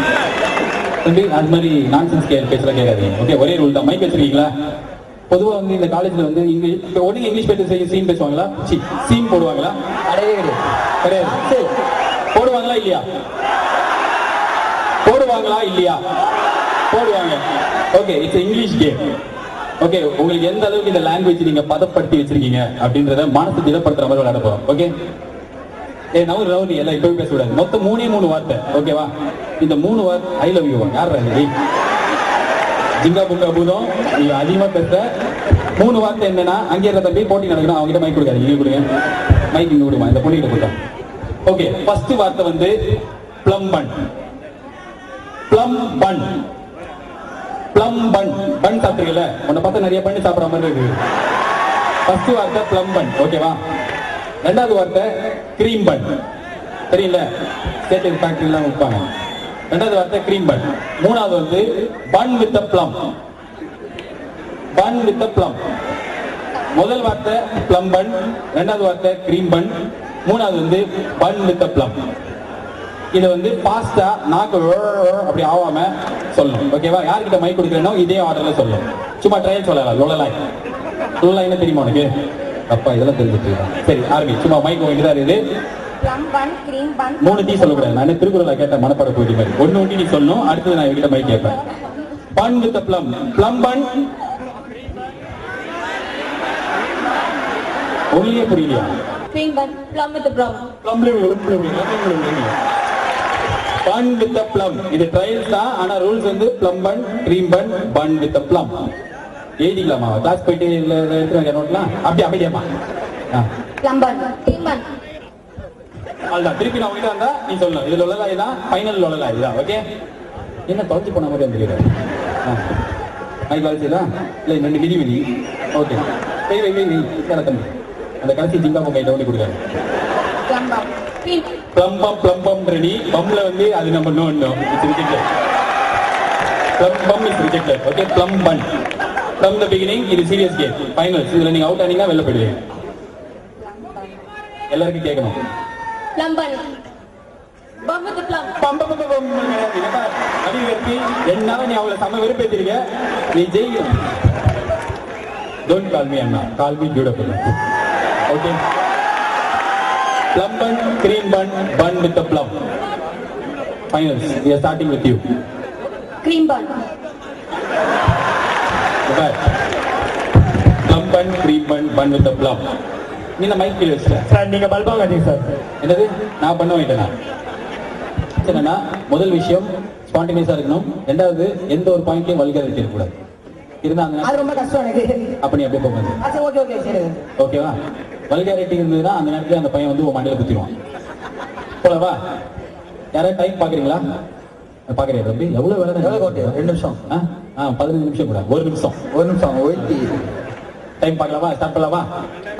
தம்பி அது மாதிரி நான்சென்ஸ் பேசலாம் கேட்காதீங்க. ஓகே ஒரே ரூல் தான். மைக் வச்சிருக்கீங்களா? பொதுவாக வந்து இந்த காலேஜ்ல வந்து ஒன்றும் இங்கிலீஷ் பேச சீன் பேசுவாங்களா? சீன் போடுவாங்களா? கிடையாது. போடுவாங்களா இல்லையா? போடுவாங்க. போடுவாங்களா இல்லையா? போடுவாங்க. Okay, it's English game. Okay, உங்களுக்கு எந்த அளவுக்கு இந்த லாங்குவேஜ் நீங்க பதப்படுத்தி வச்சிருக்கீங்க அப்படின்றத மனசு திடப்படுத்துற மாதிரி விளையாட போறோம். ஓகே, நவுறு நீ எல்லாம் இப்பவே பேசக்கூடாது. மொத்தம் 3 வார்த்தை. ஓகேவா? இந்த 3 வார்த்தை ஐ லவ் யூ. யார் ஜிங்கா புங்கா பூதம் நீ அதிகமா பேச. 3 வார்த்தை என்னன்னா, அங்கே இருக்க தம்பி போட்டி நடக்கணும், அவங்க கிட்ட மைக் கொடுக்காது, இங்க கொடுங்க. மைக் இங்க கொடுமா, இந்த பொண்ணு கிட்ட கொடுத்தா. ஓகே, ஃபர்ஸ்ட் வார்த்தை வந்து ப்ளம் பன். ப்ளம் பன். ப்ளம் பன். பன் சாப்பிட்டீங்கல்ல, உன்னை பார்த்தா நிறைய பண்ணி சாப்பிட்ற மாதிரி இருக்கு. ஃபர்ஸ்ட் வார்த்தை ப்ளம் பன். ஓகேவா? ரெண்டாவது வார்த்தை கிரீம் பன். தெரியல, ஸ்டேட் ஃபேக்டரிலாம் விற்பாங்க. ரெண்டாவது வார்த்தை கிரீம் பன். மூணாவது வந்து bun with plum. Bun with plum. முதல் வார்த்தை ப்ளம் பன், ரெண்டாவது வார்த்தை கிரீம் பன், மூணாவது வந்து பன் வித் ப்ளம். இதை வந்து ஃபாஸ்டா நாக்கு அப்படி ஆவாம சொல்லணும். ஓகேவா? யார்கிட்ட மைக் கொடுக்குறேனோ இதே ஆர்டர்ல சொல்லணும். சும்மா ட்ரையல் சொல்லலாம். லொலலாய். லொலலாய் என்ன தெரியுமா உனக்கு? அப்பா இதெல்லாம் தெரிஞ்சுட்டு. சரி, ஆரம்பி. சும்மா மைக் வாங்கிட்டு தான் இருக்குது. ப்ளம் பன், கிரீம் பன். 3 டீ சொல்லக்கூடாது. நான் திருக்குறளை கேட்ட மனப்பாட போயிட்டு மாதிரி ஒன்னு ஒட்டி நீ சொல்லணும். அடுத்தது நான் இவகிட்ட மைக் கேட்பேன். Bun with plum. Plum bun. ஒன்லியே புரியலையா? Cream bun, plum with plum. Bun with plum. இது ட்ரையல்ஸ் தான். ஆனா ரூல்ஸ் வந்து plum bun, cream bun, bun with plum. எழுதிக்கலாமா? கிளாஸ் போயிட்டு எடுத்துருவாங்க நோட்லாம். அப்படி அப்படியேமா? ப்ளம் பன், கிரீம் பன். அதான் திருப்பி நான் உங்ககிட்ட வந்தா நீ சொல்லணும். இது லொலலாய் தான், ஃபைனல் லொலலாய் தான். ஓகே? என்ன தொலைஞ்சு போன மாதிரி வந்துக்கிறேன். மைக் வளர்ச்சிதா? இல்லை 2 மிதி. ஓகே, தம்பி அந்த கடைசி ஜிங்கா கைட்ட ஓடி கொடுக்காரு. Plum bun, cream. Plum bun ready. பம்ல வந்து அது நம்ம no it's rejected. Plum bun is rejected. Okay, plum bun. From the beginning இது சீரியஸ் கேம். ஃபைனல்ஸ். இதுல நீங்க அவுட் ஆனீங்கன்னா வெளில போயிடுவீங்க. எல்லாருக்கும் கேட்கணும். ப்ளம் பன், பம் வித் ப்ளம். பம் அடி வெறுப்பி என்னால நீ அவளை சம வெறுப்பேத்திருக்க. நீ ஜெயிக்கணும். டோன்ட் கால் மீ அண்ணா, call me beautiful. Okay, plum bun, cream bun, bun with plum. Finals. we are starting with you. Cream bun. Plum bun, cream bun, bun with plum. நீ இந்த மைக் கீழே வச்சுட்ட சார் நீங்க பல்பா காட்டீங்க sir. என்னது நான் பண்ண வைட்டேனா? என்னன்னா, முதல் விஷயம் ஸ்பான்டேனியஸா இருக்கணும். ரெண்டாவது எந்த ஒரு பாயிண்ட்லயும் வல்காரிட்டி இருக்கக்கூடாது. இருந்தாங்க அது ரொம்ப கஷ்டம் எனக்கு. அப்ப நீ அப்படியே போகாது. சரி, ஓகே ஓகே சரி. ஓகேவா? வல்காரிட்டி இருந்ததுன்னா அந்த நேரத்துல அந்த பையன் வந்து உன் மண்டையில குத்திடுவான். போலவா? யாராவது டைம் பாக்குறீங்களா? பாக்குறீங்க தம்பி? எவ்வளவு வேலை? எவ்வளவு கோட்டி? 2 நிமிஷம். 15 நிமிஷம் கூட. 1 நிமிஷம். 1 நிமிஷம். ஓய்டி டைம் பார்க்கலாமா? ஸ்டார்ட் பண்ணலாமா?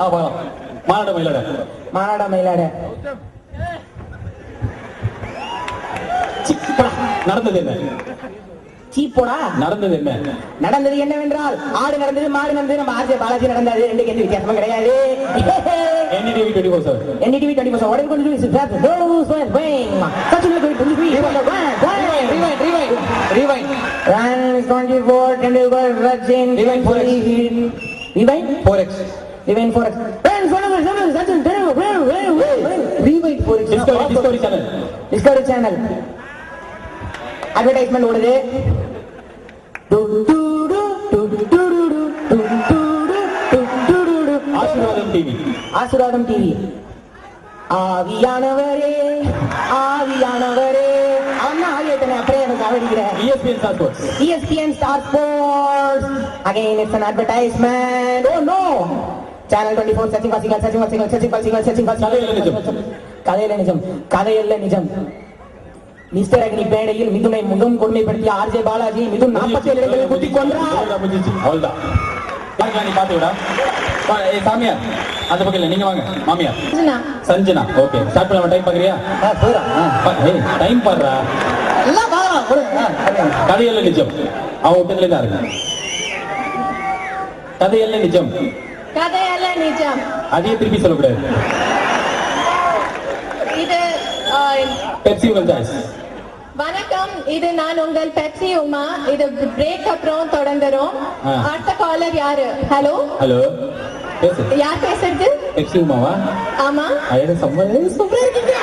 பார்க்கலாம். மாநாட மயிலாட. மாநாட மயிலாட. நடந்தது என்ன? சீப்போடா. நடந்தது என்ன? நடந்தது என்னவென்றால், ஆடு நடந்தது, மாடு நடந்தது, நம்ம ஆர்ஜே பாலாஜி நடந்தது. 2க்கு எந்த வித்தியாசமும் கிடையாது. NDTV 24/7. NDTV 24/7. What are you going to do is that the Dolus was playing. Such a good 23. Rewind. Run 24. Tendulkar, Sachin. Rewind 4x. Rewind 4x. Sachin, Rewind 4x. Discovery Channel. Advertisement ஓடுது. ஆசீர்வாதம் TV. ஆவியானவரே ஆவியானவரே. அவன் தான் ஆகியத்தனை அப்படியே எனக்கு அவடிக்கிறேன். ESPN Star Sports. Again it's an advertisement. Oh no. Channel 24 searching for கதையல்ல நிஜம். Mister அக்னி பேடையில் மிதுனை முகம் கொடுமைப்படுத்திய ஆர்ஜே பாலாஜி மிதுன் 47 இடங்களில் குத்தி கொன்றார். அவ்வளவுதான். நீ பாத்து விடா. சாமியார் அந்த பக்கம் இல்ல, நீங்க வாங்க. மாமியார் சஞ்சனா. ஓகே, ஸ்டார்ட் பண்ணலாம். டைம் பாக்குறியா? டைம் பாடுறா. கதையல்ல நிஜம். அவன் விட்டதுல தான் இருக்கு. கதையல்ல நிஜம். கதையல்ல நிஜம். அதையே திருப்பி சொல்லக்கூடாது. இது பெப்சி உங்கள் சாய்ஸ். வணக்கம், இது நான் உங்கள் பெப்சி உமா. இது பிரேக் அப்புறம் தொடங்குறோம். அடுத்த காலர் யாரு? ஹலோ ஹலோ, பேசு. யார் பேசுறது? பெப்சி உமாவா? ஆமா. ஐயா சம்மர் சூப்பரா இருக்கீங்க.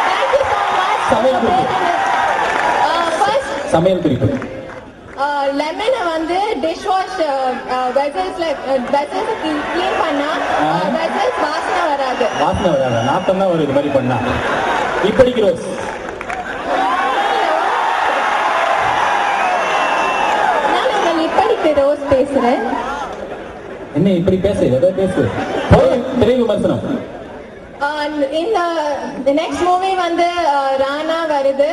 Thank you so much. சமையல் குறிப்பு. லெமனை வந்து டிஷ் வாஷ் வெசல்ஸ்ல க்ளீன் பண்ணா வெசல்ஸ் வாசனை வராது. வாசனை வராது, நாத்தம் தான் வரும் இது மாதிரி பண்ணா. இப்படிக்கு ரோஸ். நான் உங்கள் இப்படிக்கு ரோஸ் பேசுறேன். என்ன இப்படி பேசு, ஏதோ பேசு. திரை விமர்சனம். இந்த நெக்ஸ்ட் மூவி வந்து ராணா வருது.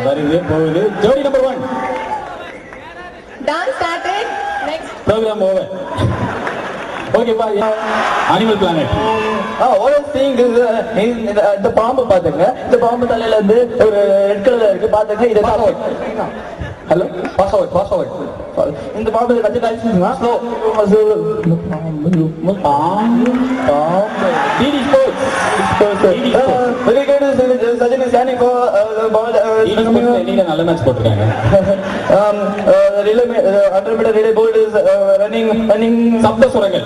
வருது போகுது. ஜோடி number 1. Dance started. Next programme over. Okay பா. Animal planet. இந்த பாம்பு பாத்துங்க. இந்த பாம்பு தலையில இருந்து ஒரு ரெட் கலர்ல இருக்கு பாத்துங்க. இதை ஹலோ பாஸ்வேர்ட். இந்த பாம்பு கட்சி காய்ச்சுங்களா? ஸ்லோ பாம்பு டிடி ஸ்போர்ட்ஸ். Very good. சஜின் சானி கோ நீங்க நல்ல மேட்ச் போட்டுருக்காங்க. Relay 100 metre relay Bolt is running சப்த சுரங்கள்.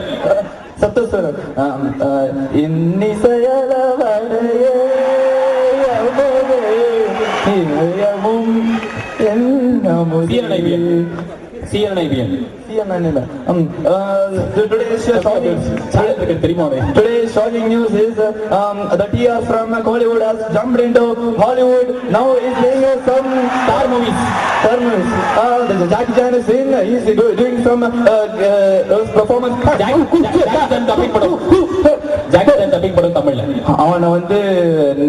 சப்தஸ்வரம். இன்னிசையல வரையே Today's shocking news is the TR from Hollywood has jumped into Hollywood. Now he's playing some Star movies. Jackie Chan is in. He's doing some performance. Dubbing படம் தமிழ்ல. அவனை வந்து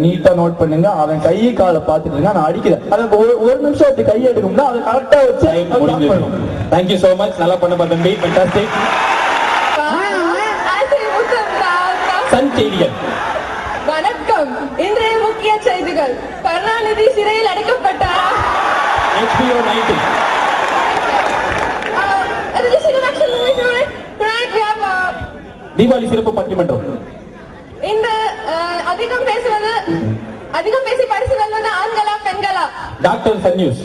நீட்டா நோட் பண்ணுங்க. அவன் கை காலை பார்த்துட்டு இருக்கான். நான் அடிக்கிறேன். அதுக்கு ஒரு நிமிஷம் அப்படி கையை எடுக்கும்னா அதை கரெக்டா வச்சு Thank you so much. நல்லா பண்ண தம்பி. Fantastic. சன் செய்திகள். வணக்கம். இன்றைய முக்கிய செய்திகள். கருணாநிதி சிறையில் அடைக்கப்பட்டார். HBO 90. தீபாவளி சிறப்பு பட்டிமன்றம். இந்த அதிகம் பேசி பரிசு வெல்வது ஆண்களா பெண்களா? Doctor Sun News.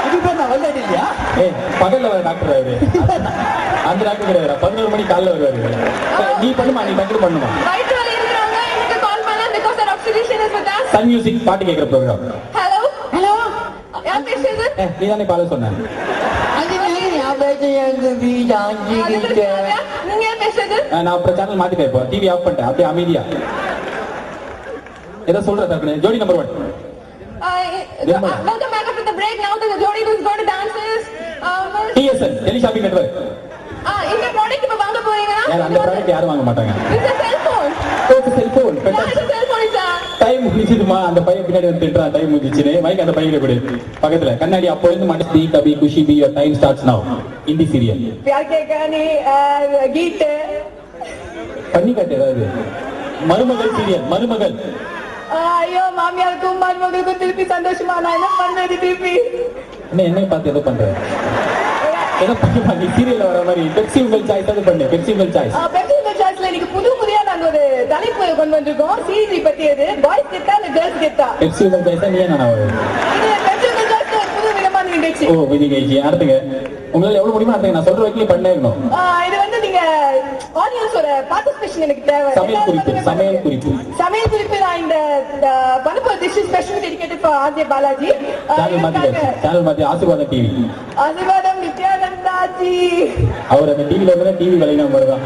இதுதான் நான் வல்லடி இல்லையா? பகல்ல வர டாக்டர் அவரு. அந்த டாக்டர் கிடையாது. 11 மணி காலைல வருவாரு. நீ பண்ணுமா, நீ டக்குனு பண்ணுமா. வயிற்று வலி இருக்கிறவங்க எனக்கு கால் பண்ணலாம். because our oxygen is with us. Sun Music பாட்டு கேட்கிற ப்ரோக்ராம். ஹலோ யார் பேசுறது? நீ தானே பால சொன்ன. நீங்க யார் பேசுறது? நான் அப்புறம் சேனல் மாத்திட்டேன். இப்போ டிவி ஆஃப் பண்ணிட்டேன். அப்படியே அமைதியா ஏதோ சொல்ற தரக்கு. ஜோடி number 1. Welcome back after the break. Now the jodi who's going to dance is TSN teleshopping network. இந்த ப்ராடக்ட் இப்ப வாங்க போறீங்களா? அந்த ப்ராடக்ட் யாரும் வாங்க மாட்டாங்க. It's a cell phone. It's a cell phone. Time முடிச்சிடுமா? அந்த பையன் பின்னாடி வந்து திட்டுறான். டைம் முடிச்சிடுச்சு. மைக் அந்த பையனை கொடு பக்கத்துல. கண்ணாடி அப்போ இருந்து மனசு கபி குஷி பி your time starts now. Hindi serial. प्यार के कहानी गीत பண்ணி காட்டு ஏதாவது. மருமகள் சீரியல். மருமகள். ஐயோ மாமியாருக்கும் மருமகளுக்கும் திருப்பி சந்தோஷமா நான் என்ன பண்றது திருப்பி? என்ன பார்த்து ஏதோ பண்றேன். ஏதோ பண்ணுமா? நீ சீரியல்ல வர மாதிரி பெப்சி உங்கள் சாய்ஸ் அது பண்ணு. பெப்சி உங்கள் சாய்ஸ். பெப்சி உங்கள் சாய்ஸ்ல இன்னைக்கு புதியா நாங்க ஒரு தலைப்பு கொண்டு வந்திருக்கோம். சீரி பத்தியது. பாய்ஸ் கெத்தா இல்ல கேர்ள்ஸ் கெத்தா? பெப்சி உங்கள் சாய்ஸ் நீ என்ன நான் இது பெப்சி உங்கள் சாய்ஸ்ல புது விதமான நிகழ்ச்சி. ஓ விதி நிகழ்ச்சி. அடுத்துங்க உங்களால எவ்வளவு முடியுமா அடுத்துங்க. நான் சொல்ற வரைக்கும் பண்ணே இருக்கணும். இது வந்து நீங்க ஆடியன்ஸோட பார்ட்டிசிபேஷன் எனக்கு தேவை. சமையல் குறிப்பு. நான் இந்த பனப்பூர் dish special dedicated for RJ Balaji. Channel மாத்தி ஆசீர்வாதம் டிவி. ஆசீர்வாதம் நித்யானந்தாஜி. அவர் அந்த டிவில வந்து டிவி விலை நம்பர் தான்.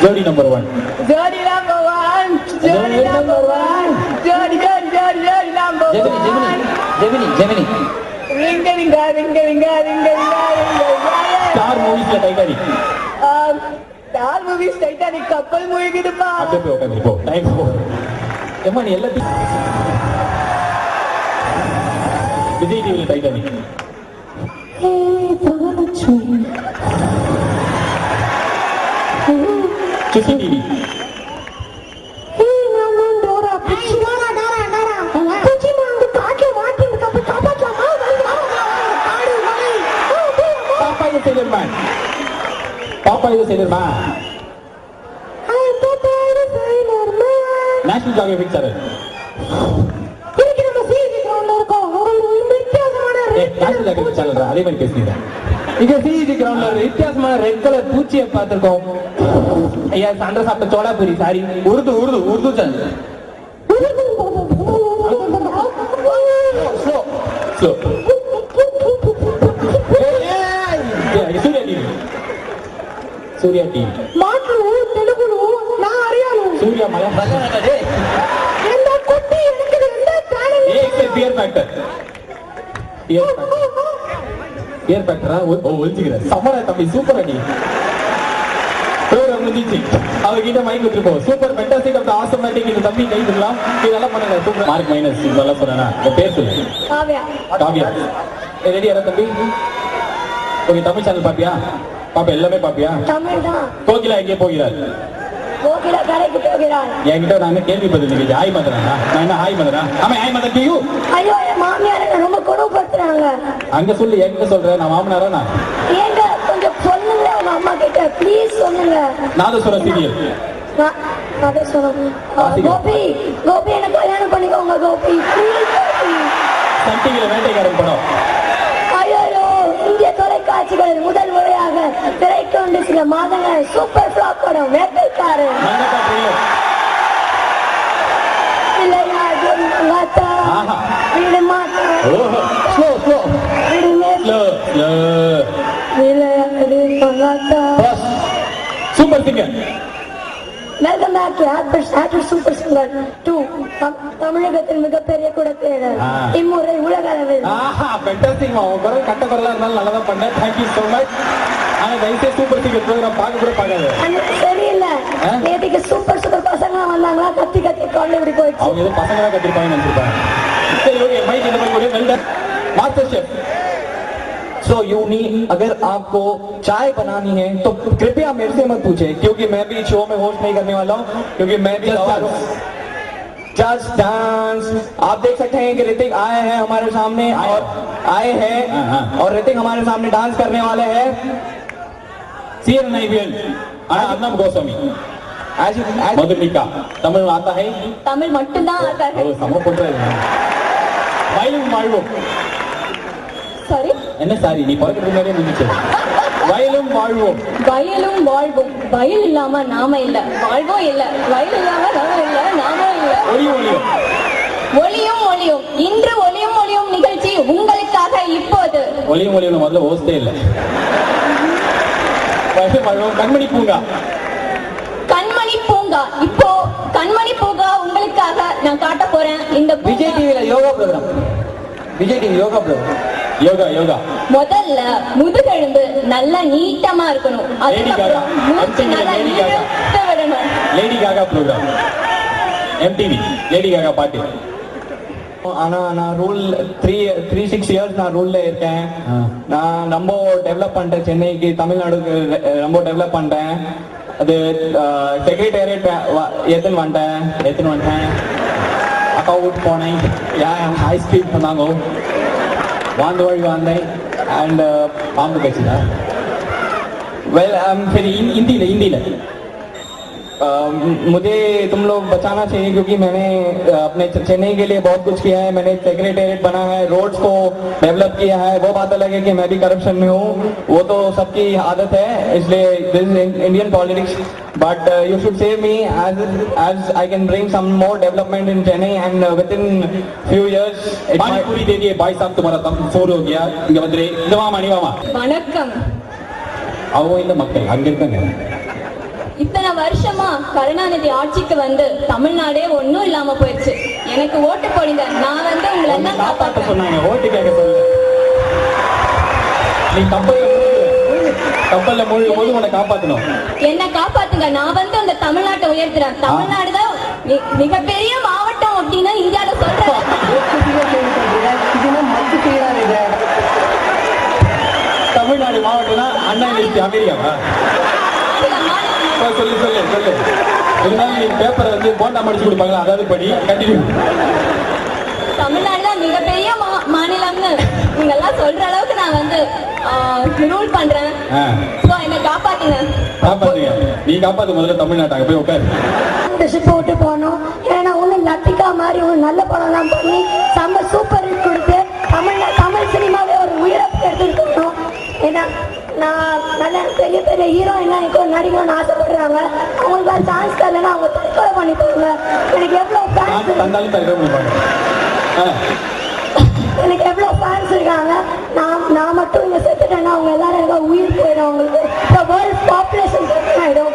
ஜோடி நம்பர் 1. ஜோடி நம்பர் 1. ஜெமினி ஸ்டார் மூவிஸ்ல டைட்டானிக். ஸ்டார் மூவிஸ் டைட்டானிக் கப்பல் மூழ்கிடுமா? அப்படியே போய் உட்காந்து போ. டைம் போ. ஏமா நீ எல்லாத்தையும் விஜய் டிவில டைட்டானிக். சுசி டிவி. பாப்பா இது செய்யணுமா? National geographic channel. National geographic channel அதே மாதிரி பேசுறீங்க. இங்க சிஜி கிரவுண்ட்ல ஒரு வித்தியாசமான ரெட் கலர் பூச்சியை பார்த்திருக்கோம். ஐயா சண்டை சாப்பிட்ட சோடாபுரி. Sorry, Urdu channel. Slow. Surya TV. Surya TV. మాటలు తెలుగులో నా అరియాలు சூர்யா மலையாளம். ఎంత కొట్టి எனக்கு ఎంత ఛానల్ பியர் ஃபேக்டர். பியர் ஃபேக்டரா? ஓ ஒளிஞ்சிக்கிற சமரா தம்பி சூப்பர் அடி. ப்ரோக்ராம் முடிஞ்சிச்சு. அவர்கிட்ட மைக் விட்டுருப்போம். Super fantastic of the awesomatic. இந்த தம்பி கை தரலாம். இதெல்லாம் பண்ணுங்க. சூப்பர் மார்க் மைனஸ் இதெல்லாம் சொல்றேனா? உங்க பேர் சொல்லு. காவ்யா. காவியா. ரெடியா தம்பி? ஓகே, தமிழ் சேனல் பாப்பியா? பாப்பா எல்லாமே பாப்பியா? தமிழ் தான். கோகிலா எங்கே போகிறார்? கோகிலா கரைக்கு போகிறாள். என்கிட்ட நான் கேள்வி பதில் நிகழ்ச்சி ஹாய் மதனா. நான் என்ன ஹாய் மதனா? ஆமா ஹாய் மதன் டு யூ. ஐயோ என் மாமியார் என்ன ரொம்ப கொடுமைப்படுத்துறாங்க. அங்க சொல்லு, என்கிட்ட சொல்றேன். நான் மாமனாரா நான்? ஏங்க கொஞ்சம் சொல்லுங்க உங்க அம்மா கிட்ட ப்ளீஸ் சொல்லுங்க. நாதஸ்வர சீரியல். அதை சொல்லுங்க. கோபி கோபி எனக்கு கல்யாணம் பண்ணிக்கோங்க கோபி ப்ளீஸ் கோபி. சன் டிவில வேட்டைக்காரன் படம். ஐயோ இந்திய தொலைக்காட்சிகளில் முதல் முறையாக திரைக்கு வந்து சில மாதங்கள் சூப்பர் ஃபிளாப் படம் வேட்டைக்காரன். மங்கக்கா ட்ரெய்லர். விளையாடு மங்காத்தா ஆஹா. விடு மாட்டா ஓஹோ. ஸ்லோ ஸ்லோ விடுமே ஸ்லோ ஸ்லோ. விளையாடு Mankatha. Super singer. Welcome back to actor super singer 2. தமிழகத்தின் மிகப்பெரிய குடத்தேடல் இம்முறை உலக அளவில். ஆஹா ஃபேண்டாஸ்டிக். உன் குரல் கட்ட குரலா இருந்தாலும் நல்லா தான் பண்ணேன். Thank you so much. ஆனா தயவுசெய்து சூப்பர் சிங்கர் ப்ரோக்ராம் பார்க்க கூட பார்க்காது. எனக்கு சரியில்லை. நேற்றுக்கு சூப்பர் பசங்க வந்தாங்களா கத்தி கத்தி கொண்டு இப்படி போயிடுச்சு. அவங்க ஏதோ பசங்க தான் கத்திருப்பாங்கன்னு நினைச்சிருப்பாங்க. சரி ஓகே, மைக் இந்த மாதிரி well done master chef. So you need, अगर आपको चाय बनानी है तो कृपया मेरे से मत पूछे, क्योंकि मैं भी शो में होस्ट नहीं करने वाला हूँ, क्योंकि मैं भी जस्ट डांस. आप देख सकते हैं कि ऋतिक आए हैं हमारे सामने और आए हैं और ऋतिक हमारे सामने डांस करने वाले हैं. CN IVL Arnab Goswami. आज मधुमिका. तमिल आता है? தமிழ் மட்டும்தான் आता है. ஓ சம பண்றாரு. வயலும் வாழ்வோம். சாரி என்ன சாரி, நீ பறக்கிறதுக்கு முன்னாடியே முடிஞ்சு. வயலும் வாழ்வோம். வயலும் வாழ்வும். வயல் இல்லாம நாம இல்ல, வாழ்வும் இல்ல. வயல் இல்லாம நாம இல்ல, நாமும் இல்ல. ஒளியும் ஒளியும். ஒளியும் ஒளியும். இன்று ஒளியும் ஒளியும் நிகழ்ச்சி உங்களுக்காக இப்போது. ஒளியும் ஒளியும் முதல்ல ஹோஸ்டே இல்ல. வயலும் வாழ்வோம். கண்மணி பூங்கா. கண்மணி பூங்கா. இப்போ கண்மணி பூங்கா உங்களுக்காக நான் காட்ட போறேன். இந்த விஜய் டிவில yoga programme. Vijay TV yoga programme. Yoga yoga. முதல்ல முதுகெலும்பு நல்லா நீட்டமா இருக்கணும். அதுக்கப்புறம் மூச்சு நல்லா இழுத்து விடணும். Lady Gaga programme. MTV Lady Gaga பாட்டு. ஆனா நான் ரூல் 3-6 இயர்ஸ் நான் ரூல்ல இருக்கேன். நான் ரொம்ப டெவலப் பண்ணிட்டேன். சென்னைக்கு தமிழ்நாடுக்கு ரொம்ப டெவலப் பண்ணிட்டேன். அது செக்ரட்டேரியட் எத்தனை வந்துட்டேன். அக்கௌண்ட் போனேன். ஹை ஸ்பீட் பண்ணாங்க. வாழ்ந்து வழி வந்தேன். அண்ட் பாம்பு கட்சிதா. वेल फिर हिंदी मुझे तुम लोग बचाना चाहिए, क्योंकि मैंने अपने चेन्नई के लिए बहुत कुछ किया है. मैंने सेक्रेटेरिएट बना है, रोड्स को डेवलप किया है. वो बात अलग है कि मैं भी करप्शन में हूँ, वो तो सबकी आदत है. इसलिए this is Indian politics, but you should save me as I can bring some more development in Chennai, and within few years पानी पूरी दे दिए भाई साहब, तुम्हारा तम फोर हो गया. இங்க வந்து இந்த மாமா நீ மாமா. வணக்கம். அவங்க இந்த மக்கள் அங்க இருக்காங்க. இத்தனை வருஷமா கருணாநிதி ஆட்சிக்கு வந்து தமிழ்நாடே ஒண்ணும் இல்லாம போயிடுச்சு. எனக்கு ஓட்டு போடுங்க. நான் வந்து உங்களை எல்லாம் காப்பாத்த காப்பாத்துறேன். சொன்னாங்க, ஓட்டு கேட்க சொல்லு. நீ கப்பல்ல மூழ்கும் போது உன்னை காப்பாத்தணும். என்ன காப்பாத்துங்க. நான் வந்து அந்த தமிழ்நாட்டை உயர்த்துறேன். தமிழ்நாடு தான் மிகப்பெரிய மாவட்டம் அப்படின்னா இந்தியாவில சொல்றேன். தமிழ்நாடு மாவட்டம்னா அண்ணா யூனிவர்சிட்டி அமெரிக்காவா? சொல்லு சொல்லு சொல்லு. இருந்தாலும் நீ பேப்பரை வந்து போண்டா மடிச்சு கொடுப்பாங்களா, அதாவது படி கண்டினியூ. தமிழ்நாடு தான் மிகப்பெரிய மாநிலம்னு நீங்க எல்லாம் சொல்ற அளவுக்கு நான் வந்து ரூல் பண்றேன். சோ என்ன காப்பாத்துங்க. காப்பாத்துங்க. நீ காப்பாத்து முதல்ல தமிழ்நாட்டாங்க போய் உட்காரு. போட்டு போனோம். ஏன்னா ஒண்ணு லத்திகா மாதிரி ஒரு நல்ல படம்லாம் பண்ணி செம்ம சூப்பர் ஹிட் கொடுத்து தமிழ் சினிமாவே ஒரு உயிரப்பு எடுத்துருக்கணும். ஏன்னா நான் நல்ல பெரிய பெரிய ஹீரோயின்லாம் எனக்கு நடிக்கணும்னு ஆசைப்படுறாங்க. அவங்களுக்கு வேறு சான்ஸ் தரலன்னா அவங்க தற்கொலை பண்ணிப்பாங்க. எனக்கு எவ்வளோ ஃபேன்ஸ் தந்தாலும் தற்கொலை பண்ணிப்பாங்க. எனக்கு எவ்வளோ ஃபேன்ஸ் இருக்காங்க. நான் மட்டும் இங்கே செத்துட்டேன்னா அவங்க எல்லாரும் எனக்கு உயிர் போயிடும். அவங்களுக்கு இப்போ வேர்ல்ட் பாப்புலேஷன் ஆகிடும்.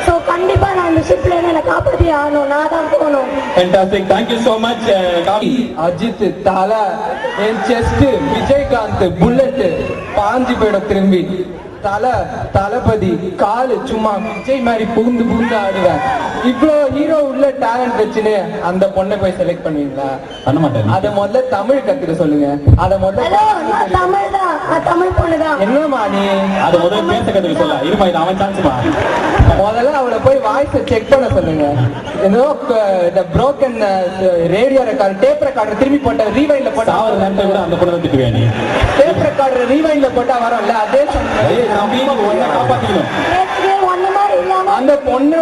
ஸோ கண்டிப்பாக நான் இந்த ஷிப்ல என்னை காப்பாற்றி ஆகணும். நான் தான் போகணும். ஃபேண்டாஸ்டிக், தேங்க்யூ ஸோ மச் காவி. அஜித் தலை, என் செஸ்ட், விஜயகாந்த் புல்லட் பாஞ்சு போயிடும் திரும்பி. தளபதி காலு சும்மா விஜய் மாதிரி புகுந்து புகுந்து ஆடுவேன். இவ்வளோ ஹீரோ உள்ள டேலண்ட் வச்சுன்னு அந்த பொண்ணை போய் செலக்ட் பண்ணுவீங்களா? பண்ண மாட்டேன். அத முதல்ல தமிழ் கத்துக்க சொல்லுங்க. அத முதல்ல தமிழ் தான், தமிழ் பொண்ணு தான். என்னமா நீ அத முதல்ல பேச கத்துக்க சொல்ல. இருமா, இது அவன் சான்ஸ்மா. முதல்ல அவளை போய் வாய்ஸை செக் பண்ண சொல்லுங்க. ஏதோ இந்த broken radio record, tape recorder திரும்பி போட்ட ரீவைண்ட்ல போட்டா சாவர நேரத்தை கூட அந்த பொண்ணை திட்டுவியா நீ? டேப் ரெக்கார்டர் ரீவைண்ட்ல போட்டா வரும்ல, அதே காப்பாத்திக்கணும். ஒண்ணு மாதிரி இல்லாம அந்த பொண்ணு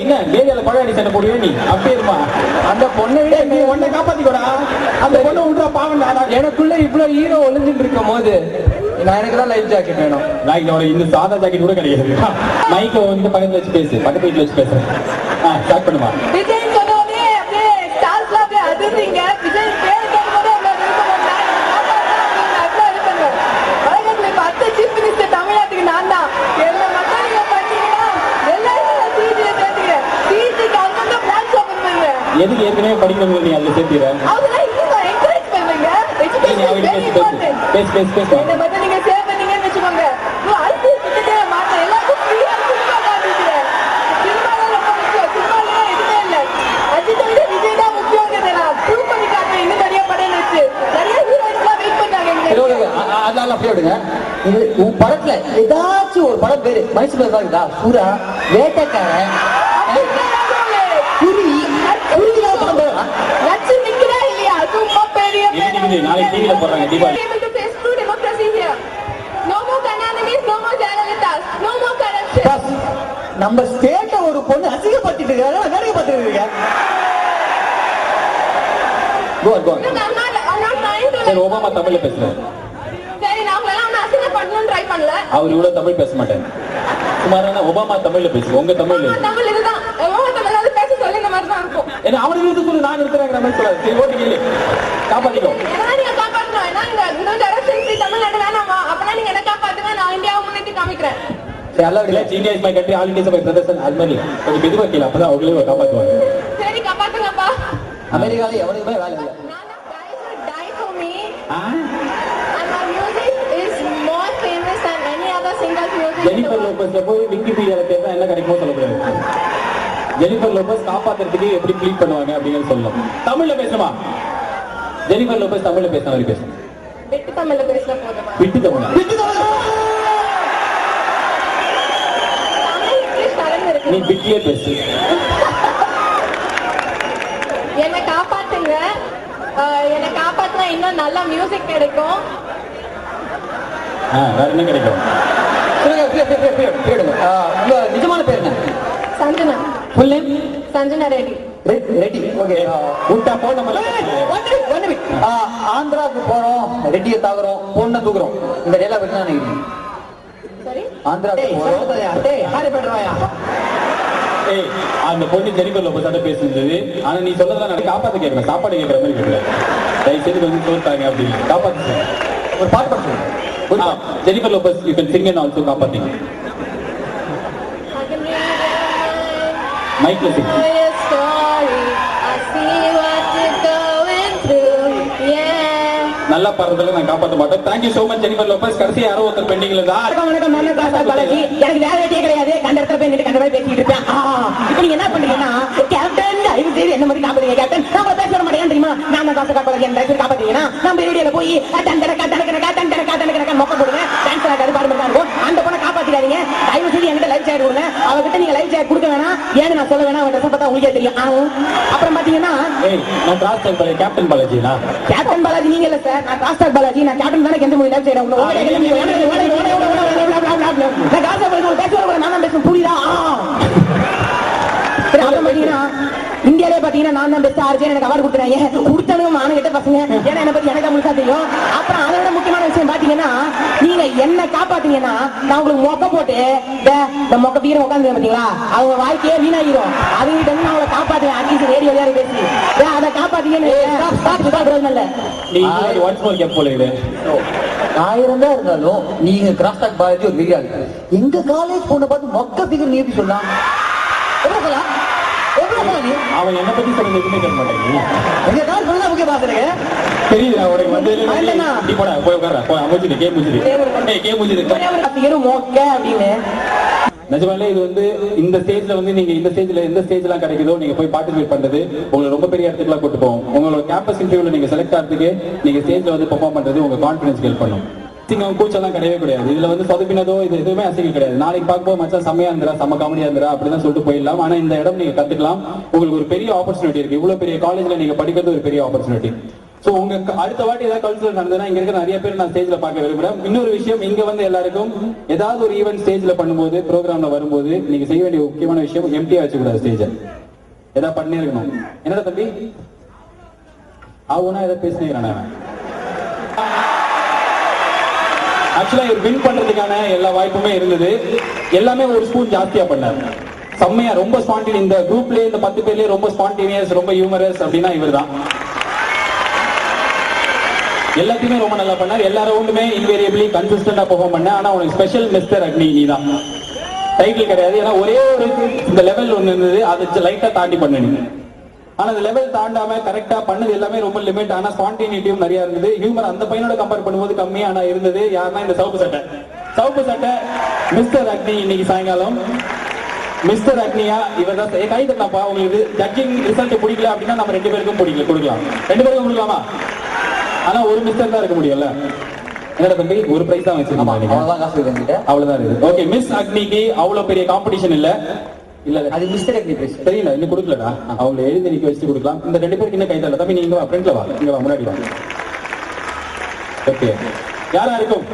என்ன ஏரியால பழைய சண்டை போடுவே நீ? அப்படியே இருமா. அந்த பொண்ணை விட நீ உன்னை காப்பாத்திக்கோடா. அந்த பொண்ணை விட்றா பாவம். எனக்குள்ள இவ்வளவு ஹீரோ ஒளிஞ்சிட்டு இருக்கும் போது நான் எனக்கு தான் லைஃப் ஜாக்கெட் வேணும். நான் இந்த சாதா ஜாக்கெட் கூட கிடையாது. மைக்க வந்து பக்கத்துல வச்சு பேசு, பக்கத்து வீட்டுல வச்சு பேசுறேன். ஸ்டார்ட் பண்ணுமா. விஜய் சொன்னோடனே அப்படியே ஸ்டார்ஸ்ல அப்படியே அதிர்ந்தீங்க. விஜய் பேர் கேட்கும்போது அவ்வளவு விருப்பம் வந்தாங்க. அவ்வளவு இருப்பாங்க. உலகத்துல இப்ப அடுத்த சீஃப் மினிஸ்டர் தமிழ்நாட்டுக்கு நான் தான். எல்லா மக்கள் நீங்க பாத்தீங்கன்னா எல்லாரும் சிஜியை சேர்த்துக்கிறேன். சிஜிக்கு அவங்க பிளான் ஓபன் பண்ணுவேன். எதுக்கு ஏற்கனவே படிக்கணும் நீ அதுல சேர்த்துற? அவங்களாம் இன்னும் என்கரேஜ் பண்ணுங்க. பேசு. என்னை பத்தி நீங்க சேவ் பண்ணீங்கன்னு வச்சுக்கோங்க. அடுத்து கிட்டத்தட்ட மாத்த எல்லாருக்கும் ஃப்ரீயா சினிமா காட்டிக்கிறேன். சினிமால ரொம்ப முக்கியம். சினிமால எதுவுமே இல்லை. அஜித்தை விட விஜய் தான் முக்கியங்கிறத நான் ப்ரூவ் பண்ணி காட்டுறேன். இன்னும் நிறைய படம் வச்சு நிறைய ஹீரோயின்ஸ்லாம் வெயிட் பண்ணாங்க. அதெல்லாம் அப்படியே விடுங்க. இது உன் படத்துல ஏதாச்சும் ஒரு படம் பேரு மனுஷன் பேர் இருக்குதா? சூரா, வேட்டைக்காரன், நச்சு நிக்கிறா இல்லையா? சும்மா பெரிய நாளைக்கு டிவில போடுறாங்க தீபாவளி. நம்ம ஸ்டேட்ட ஒரு பொண்ணு அசிங்கப்பட்டு இருக்காங்க. சரி, ஒபாமா தமிழ்ல பேசுறேன். அவர் இவ்வளவு தமிழ் பேச மாட்டாங்க. சுமாரான ஒபாமா தமிழ்ல பேசு. உங்க தமிழ்ல என்ன அவனுக்கு இருந்து சொல்லு, நான் இருக்கிறேன் மாதிரி சொல்லாது. சரி, ஓட்டு கேளு, காப்பாத்திக்கோ. India is my country, all India my brothers. அது மாதிரி கொஞ்சம் மெதுவா கேளு, அப்பதான் அவங்களே காப்பாத்துவாங்க. அமெரிக்கால எவனுக்குமே வேலை இல்லை. ஜெனிஃபர் லோபஸ்ல போய் விக்கிபீடியால தேர்ந்தா என்ன கிடைக்குமோ சொல்லக்கூடாது. ஜெனிஃபர் லோபஸ் காப்பாத்துறதுக்கு எப்படி ப்ளீட் பண்ணுவாங்க அப்படிங்கிறது சொல்லலாம். தமிழ்ல பேசுமா? ஜெனிஃபர் லோபஸ் தமிழ்ல பேசுற மாதிரி பேசும். விட்டு தமிழ்ல பேசல போதுமா? விட்டு தமிழா? நீ விட்டியே பேசு. என்னை காப்பாத்துங்க. என்னை காப்பாத்தினா இன்னும் நல்ல மியூசிக் கிடைக்கும். வேற என்ன கிடைக்கும்? நிஜமான பேர் என்ன? Sanjana. Full name? Sanjana Reddy. Reddy. Okay. கூட்டா போன் நம்பர். ஆந்திராவுக்கு போறோம், ரெட்டியை தாக்குறோம், பொண்ணை தூக்குறோம். இந்த டேலா பத்தி தான் நினைக்கிறேன். சரி, ஆந்திராவுக்கு போறோம். அந்த பொண்ணு ஜெனிஃபர் லோபஸ் தான் பேசுறது. ஆனா நீ சொல்றதா நான் காப்பாத்த கேட்கிறேன். சாப்பாடு கேட்கற மாதிரி கேட்கல. தயவு செய்து வந்து தோற்றாங்க அப்படின்னு காப்பாத்து. ஒரு பாட்டு பாடுங்க. Jennifer Lopez you can sing and also காப்பாத்திங்க. மைக்ல சிங். நல்லா பாடுறதுல நான் காப்பாற்ற மாட்டேன். Thank you so much Jennifer Lopez. கடைசி யாரோ ஒருத்தர் பெண்டிங்ல இருந்தா. வணக்கம், நான் காசா பாலாஜி. எனக்கு வேற வெட்டியே கிடையாது. கண்ட இடத்துல போய் நின்று கண்ட மாதிரி பேசிட்டு இருப்பேன். இப்போ நீங்க என்ன பண்றீங்கன்னா, கேப்டன் தயவு செய்து என்ன மாதிரி காப்பாத்தீங்க கேப்டன். நான் உங்களை பேச வர மாட்டேன் தெரியுமா? நான் தான் காசா பாலாஜி. என்ன தயவு காப்பாத்தீங்கன்னா நம்ம ரேடியோல போய் மொக்க போடுவேன். டான்ஸ் ஆகாது, பாடுறது இருக்கும். அந்த பொண்ணை காப்பாத்திக்காதீங்க தயவு செய்து. என்கிட்ட லைவ் சேட் கொடுங்க. அவகிட்ட நீங்க லைவ் சேட் கொடுக்க வேணாம். ஏன்னு நான் சொல்ல வேணாம். அவன் ட்ரெஸ் பார்த்தா உங்களுக்கே தெரியும். அப்புறம் பாத்தீங்கன்னா நான் கிராஸ் பாலாஜி, கேப்டன் பாலாஜினா? கேப்டன் பாலாஜி நீங்க இல்ல சார். நான் கிராஸ் பாலாஜி. நான் கேப்டன் தானே. எந்த மூவி லைவ் செய்யறேன். புரியுதா? இந்தியாலே பாத்தீங்கன்னா நான் தான் பெஸ்ட் ஆர்ஜே. எனக்கு அவார்டு கொடுத்துறாங்க. கொடுத்தனும் ஆணுகிட்ட பசங்க. ஏன்னா என்ன பத்தி எனக்கு முழுசா தெரியும். அப்புறம் அதை விட முக்கியமான விஷயம் பாத்தீங்கன்னா, நீங்க என்ன காப்பாத்தீங்கன்னா நான் உங்களுக்கு மொக்க போட்டு இந்த மொக்க பீரம் உட்காந்து பாத்தீங்களா அவங்க வாழ்க்கையே வீணாகிரும். அவங்க வந்து நான் அவங்களை காப்பாத்துவேன். அட்லீஸ்ட் ரேடியோ வேற பேசி அதை காப்பாத்தீங்கன்னு இல்ல. நீங்க ஒன்ஸ் மோர் கேப் போல இது 1000 தான் இருந்தாலும் நீங்க கிராஸ் டாக் பாலாஜி ஒரு பெரிய ஆளு. எங்க காலேஜ் பொண்ணை பார்த்து மொக்க பிகர் நீ எப்படி சொல்லலாம்? எவ்வளவு சொல்லலாம்? எவ்வளவு சொல்லலாம் நீ? அவன் என்ன பத்தி சொல்றது எதுவுமே கேட்க மாட்டேங்க. எங்க காலேஜ் பொண்ணு தான் முக்கிய பாக்குறேங்க. தெரியுதா உனக்கு வந்து நீ போடா போய் உட்கார போய் அமுச்சிட்டு கேம் முடிச்சிட்டு மொக்க அப்படின்னு. நிஜமாலே இது வந்து இந்த ஸ்டேஜ்ல வந்து நீங்க இந்த ஸ்டேஜ்ல எந்த ஸ்டேஜ்லாம் கிடைக்குதோ நீங்க போய் பார்ட்டிசிபேட் பண்றது உங்களை ரொம்ப பெரிய இடத்துக்குலாம் கூட்டு போகும். உங்களோட கேம்பஸ் இன்டர்வியூல நீங்க செலக்ட் ஆகிறதுக்கு நீங்க ஸ்டேஜ்ல வந்து பெர்ஃபார்ம் பண்றது உங்க கான்ஃபிடன்ஸ் ஹெல்ப் பண்ணும். சிங்கம் கூச்செல்லாம் கிடையவே கிடையாது. இதுல வந்து சொதப்பினதோ இது எதுவுமே அசிங்கம் கிடையாது. நாளைக்கு பார்க்கும்போது மச்சான் செம்மையா இருந்துரா செம்ம காமெடியா இருந்துரா அப்படிதான் சொல்லிட்டு போயிடலாம். ஆனா இந்த இடம் நீங்க கத்துக்கலாம். உங்களுக்கு ஒரு பெரிய ஆப்பர்ச்சுனிட்டி இருக்கு. இவ்வளவு பெரிய காலேஜ்ல நீங்க படிக்கிறது ஒரு பெரிய ஆப்பர்ச்சுனிட்டி. சோ உங்க அடுத்த வாட்டி ஏதாவது கல்ச்சரல் நடந்ததுன்னா இங்க இருக்கிற நிறைய பேர் நான் ஸ்டேஜ்ல பார்க்க விரும்புறேன். இன்னொரு விஷயம், இங்க வந்து எல்லாருக்கும் ஏதாவது ஒரு ஈவென்ட் ஸ்டேஜ்ல பண்ணும்போது ப்ரோக்ராம்ல வரும்போது நீங்க செய்ய வேண்டிய முக்கியமான விஷயம் எம்டியா வச்சுக்கூடாது. ஸ்டேஜ் ஏதாவது பண்ணி இருக்கணும். என்னடா தம்பி ஆகுனா ஏதாவது பேசினேன். ஆக்சுவலா இவர் வின் பண்றதுக்கான எல்லா வாய்ப்புமே இருந்தது. எல்லாமே ஒரு ஸ்பூன் ஜாஸ்தியா பண்ணார். செம்மையா ரொம்ப ஸ்பான்டேனியஸ். இந்த குரூப்லயே இந்த 10 பேர்லயே ரொம்ப ஸ்பான்டேனியஸ் ரொம்ப ஹியூமரஸ் அப்படின்னா இவர் தான். எல்லாத்தையுமே ரொம்ப நல்லா பண்ணார். எல்லா ரவுண்டுமே இன்வேரியபிளி கன்சிஸ்டன்டா பெர்ஃபார்ம் பண்ண. ஆனா உனக்கு ஸ்பெஷல் மிஸ்டர் அக்னி நீ தான். டைட்டில் கிடையாது. ஏன்னா ஒரே ஒரு இந்த லெவல் ஒன்று இருந்தது, அதை லைட்டா தாண்டி பண்ணீங்க. ஆனா அந்த லெவல் தாண்டாம கரெக்டா பண்ணது எல்லாமே ரொம்ப லிமிட். ஆனா ஸ்பான்டேனிட்டியும் நிறைய இருந்தது. ஹியூமர் அந்த பையனோட கம்பேர் பண்ணும்போது கம்மியா ஆனா இருந்தது. யாருன்னா இந்த சவுப்பு சட்டை மிஸ்டர் அக்னி. இன்னைக்கு சாயங்காலம் மிஸ்டர் அக்னியா இவர் தான் கை தட்டப்பா. உங்களுக்கு ஜட்ஜிங் ரிசல்ட் பிடிக்கல அப்படின்னா நம்ம 2 பேருக்கும் கொடுக்கலாம். 2 பேருக்கும் கொடுக்கலாமா? ஆனா ஒரு மிஸ்டர் தான் இருக்க முடியும்ல. என்னடா தம்பி ஒரு பிரைஸ் தான் வச்சிருக்கோம். அவ்வளவுதான் இருக்கு. ஓகே மிஸ் அக்னிக்கு அவ்வளவு பெரிய காம்படிஷன் இல்ல. இல்ல அது மிஸ்டர் அக்னி பிரைஸ் தெரியல இன்னும் கொடுக்கலடா. அவங்க எழுதி நிக்க வச்சு கொடுக்கலாம். இந்த 2 பேருக்கு இன்னும் கை தரல. தம்பி நீங்க வா ஃப்ரண்ட்ல வா. இங்க வா முன்னாடி வா. ஓகே யாரா இருக்கும்?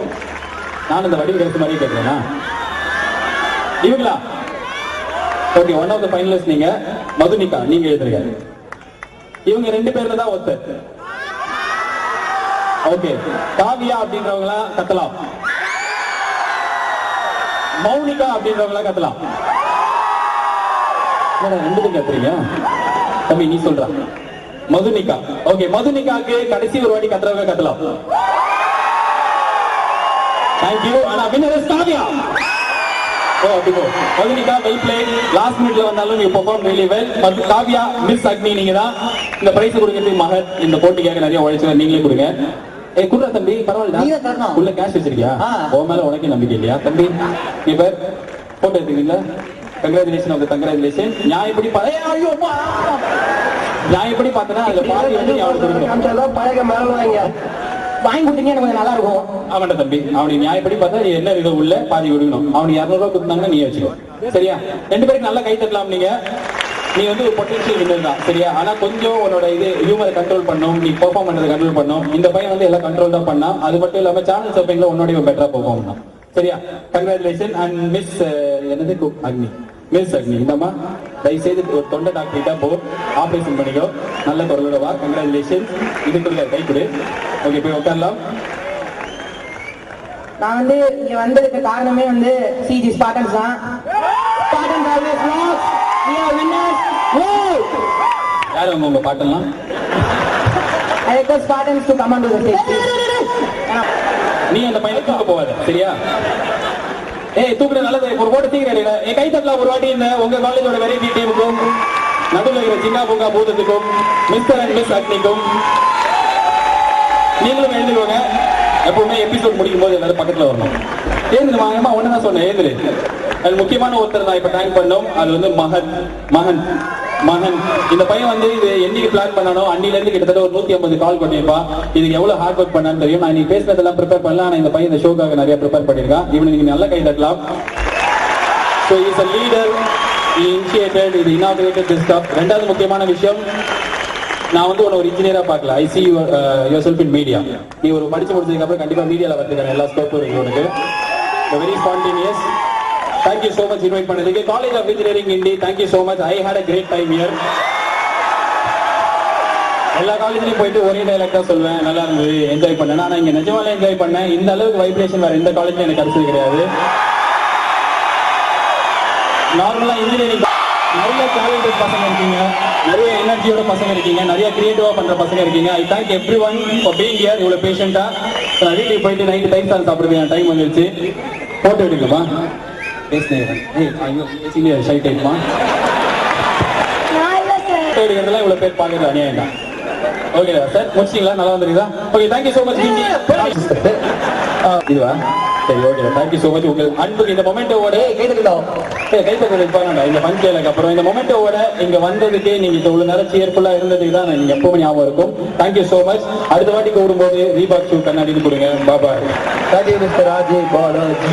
நான் இந்த வடி பேச மாதிரி கேட்கிறேனா இவங்களா? Okay one of the finalist நீங்க மதுனிகா நீங்க எழுதுறீங்க. இவங்க 2 பேர்ல தான் ஒருத்தர். ஓகே காவியா அப்படின்றவங்கள கத்தலாம். மௌனிகா அப்படின்றவங்கள கத்தலாம். 2 பேர் கத்துறீங்க தம்பி நீ சொல்ற. மதுனிகா ஓகே மதுனிகாக்கு கடைசி ஒரு வாட்டி கத்துறவங்க கத்தலாம். தேங்க்யூ. ஆனா வின்னர் இஸ் காவியா. ஓ அப்படிங்கோ மதுனிகா வெல் பிளேட். லாஸ்ட் மினிட்ல வந்தாலும் நீங்க perform really well. Kavya miss Agni நீங்க தான் இந்த பிரைஸ் கொடுக்கிறது. மகத் இந்த போட்டிக்காக நிறைய உழைச்சு நீங்களே கொடுங்க. குடுறா தம்பி பரவாயில்ல. உள்ள கேஷ் வச்சிருக்கியா? உன் மேல உனக்கே நம்பிக்கை இல்லையா தம்பி? இவர் போட்டோ எடுத்துக்கீங்களா? Congratulation of the congratulation. நியாயப்படி பார்த்தனா அதுல பாதி வந்து அவனுக்கு கொடுக்கணும். பழக மறவாங்க வாங்கி கொடுத்தீங்க கொஞ்சம் நல்லா இருக்கும். அவன்ட தம்பி அவனுக்கு நியாயப்படி பார்த்தா என்ன இது உள்ள பாதி கொடுக்கணும். அவனுக்கு 200 ரூபாய் கொடுத்தாங்கன்னா நீ வச்சுக்கோ. சரியா? 2 பேருக்கு நல்லா கை தட்டலாம். நீ வந்து ஒரு பொட்டன்ஷியல் வின்னர் தான். சரியா? ஆனா கொஞ்சம் உன்னோட இது ஹியூமரை கண்ட்ரோல் பண்ணும். நீ பெர்ஃபார்ம் பண்றதை கண்ட்ரோல் பண்ணும். இந்த பையன் வந்து எல்லாம் கண்ட்ரோல் தான் பண்ணா. அது மட்டும் இல்லாம சேனல் சர்ஃபிங்ல உன்னோட பெட்டரா பெர்ஃபார்ம் பண்ணான். சரியா? கங்க்ராச்சுலேஷன் அண்ட் மிஸ் என்னது அக்னி. மிஸ் அக்னி இந்தம்மா தயவுசெய்து ஒரு தொண்டை டாக்டர் கிட்ட போ ஆபரேஷன் பண்ணிக்கோ. நல்ல குரலோட வா. கங்க்ராச்சுலேஷன். இதுக்குள்ள கை கொடு. ஓகே போய் உட்காரலாம். நான் வந்து இங்க வந்ததுக்கு காரணமே வந்து சிஜி ஸ்பார்டன்ஸ் தான். Spartans always loss. We are winners. யார் உங்க பாட்டெல்லாம்? I request Spartans to come onto the stage. நீ அந்த பையனை தூக்க போவாத. சரியா? ஏய் தூக்குற நல்லது. ஒரு ஓட்டு சீக்கிரம் ஏ கை தட்டலாம் ஒரு வாட்டி. இந்த உங்க காலேஜோட வெரைட்டி டீமுக்கும் நடுவில் இருக்கிற சின்ன பூங்கா பூதத்துக்கும் மிஸ்டர் அண்ட் மிஸ் அக்னிக்கும் நீங்களும் எழுதுவாங்க. எப்பவுமே எபிசோட் முடிக்கும் போது எல்லாரும் பக்கத்துல வரணும். ஏந்திரு வாங்கம்மா ஒண்ணுதான் சொன்னேன். ஏந்திரு. அது முக்கியமான ஒருத்தர் நான் இப்ப தேங்க் பண்ணோம். அது வந்து மகன். இந்த பையன் வந்து இது என்னைக்கு பிளான் பண்ணானோ அன்னில இருந்து கிட்டத்தட்ட ஒரு 150 கால் பண்ணிருப்பான். இதுக்கு எவ்வளவு ஹார்ட் ஒர்க் பண்ணான்னு தெரியும். நான் இன்னைக்கு பேசுனதெல்லாம் ப்ரிப்பேர் பண்ணல. ஆனா இந்த பையன் இந்த ஷோக்காக நிறைய ப்ரிப்பேர் பண்ணிருக்கான். இவனை நீங்க நல்லா கை தட்டலாம். So he is a leader. He initiated, he inaugurated this stuff. ரெண்டாவது முக்கியமான விஷயம், நான் வந்து ஒரு இன்ஜினியரா பார்க்கல. ஐ சி யுவர் இன் மீடியா. நீ ஒரு படிச்சு முடிச்சதுக்கு அப்புறம் கண்டிப்பா மீடியால வரதுக்கான எல்லா ஸ்கோப்பும் இருக்கு உனக்கு. Very spontaneous. Thank you so much invite பண்ணதுக்கு. College of Engineering India, thank you so much. I had a great time here. எல்லா காலேஜ்லயும் போயிட்டு ஒரே டைலாக் தான் சொல்லுவேன், நல்லா இருந்தது, என்ஜாய் பண்ணேன். ஆனா இங்க நிஜமாலே என்ஜாய் பண்ணேன். இந்த அளவுக்கு வைப்ரேஷன் வேற எந்த காலேஜ்லயும் எனக்கு கிடைச்சது கிடையாது. நார்மலா இன்ஜினியரிங் நிறைய டேலண்டட் பசங்க இருக்கீங்க, நிறைய எனர்ஜியோட பசங்க இருக்கீங்க, நிறைய கிரியேட்டிவா பண்ற பசங்க இருக்கீங்க. I thank every one for being here. இவ்வளவு பேஷண்டா நான் வீட்டுக்கு போயிட்டு நைட்டு டைம் சார் சாப்பிடுவேன், டைம் வந்துருச்சு. போட்டோ எடுக்கலாமா? பேசுனேன் ஷை டைப்மா நான் இல்ல சார். போட்டோ எடுக்கிறதுலாம் இவ்வளவு பேர் பாக்குறது அநியாயம் தான். ஓகே சார், முடிச்சிங்களா? நல்லா வந்துருக்குதா? Okay, thank you so much. இதுவா? சரி, ஓகே, தேங்க்யூ சோ மச். உங்கள் அன்புக்கு இந்த மொமெண்டோட கைப்பற்றது இருப்பாங்க. இந்த ஃபன் கேளுக்கு அப்புறம் இந்த மொமெண்டோட இங்க வந்ததுக்கு நீங்க இவ்வளவு நேரம் சியர்ஃபுல்லா இருந்ததுக்கு தான் நீங்க எப்பவுமே ஞாபகம் இருக்கும். Thank you so much. அடுத்த வாட்டி கூடும்போது ரீபாக் ஷூ கண்ணாடின்னு கொடுங்க. பாபா. Thank you mister RJ Balaji.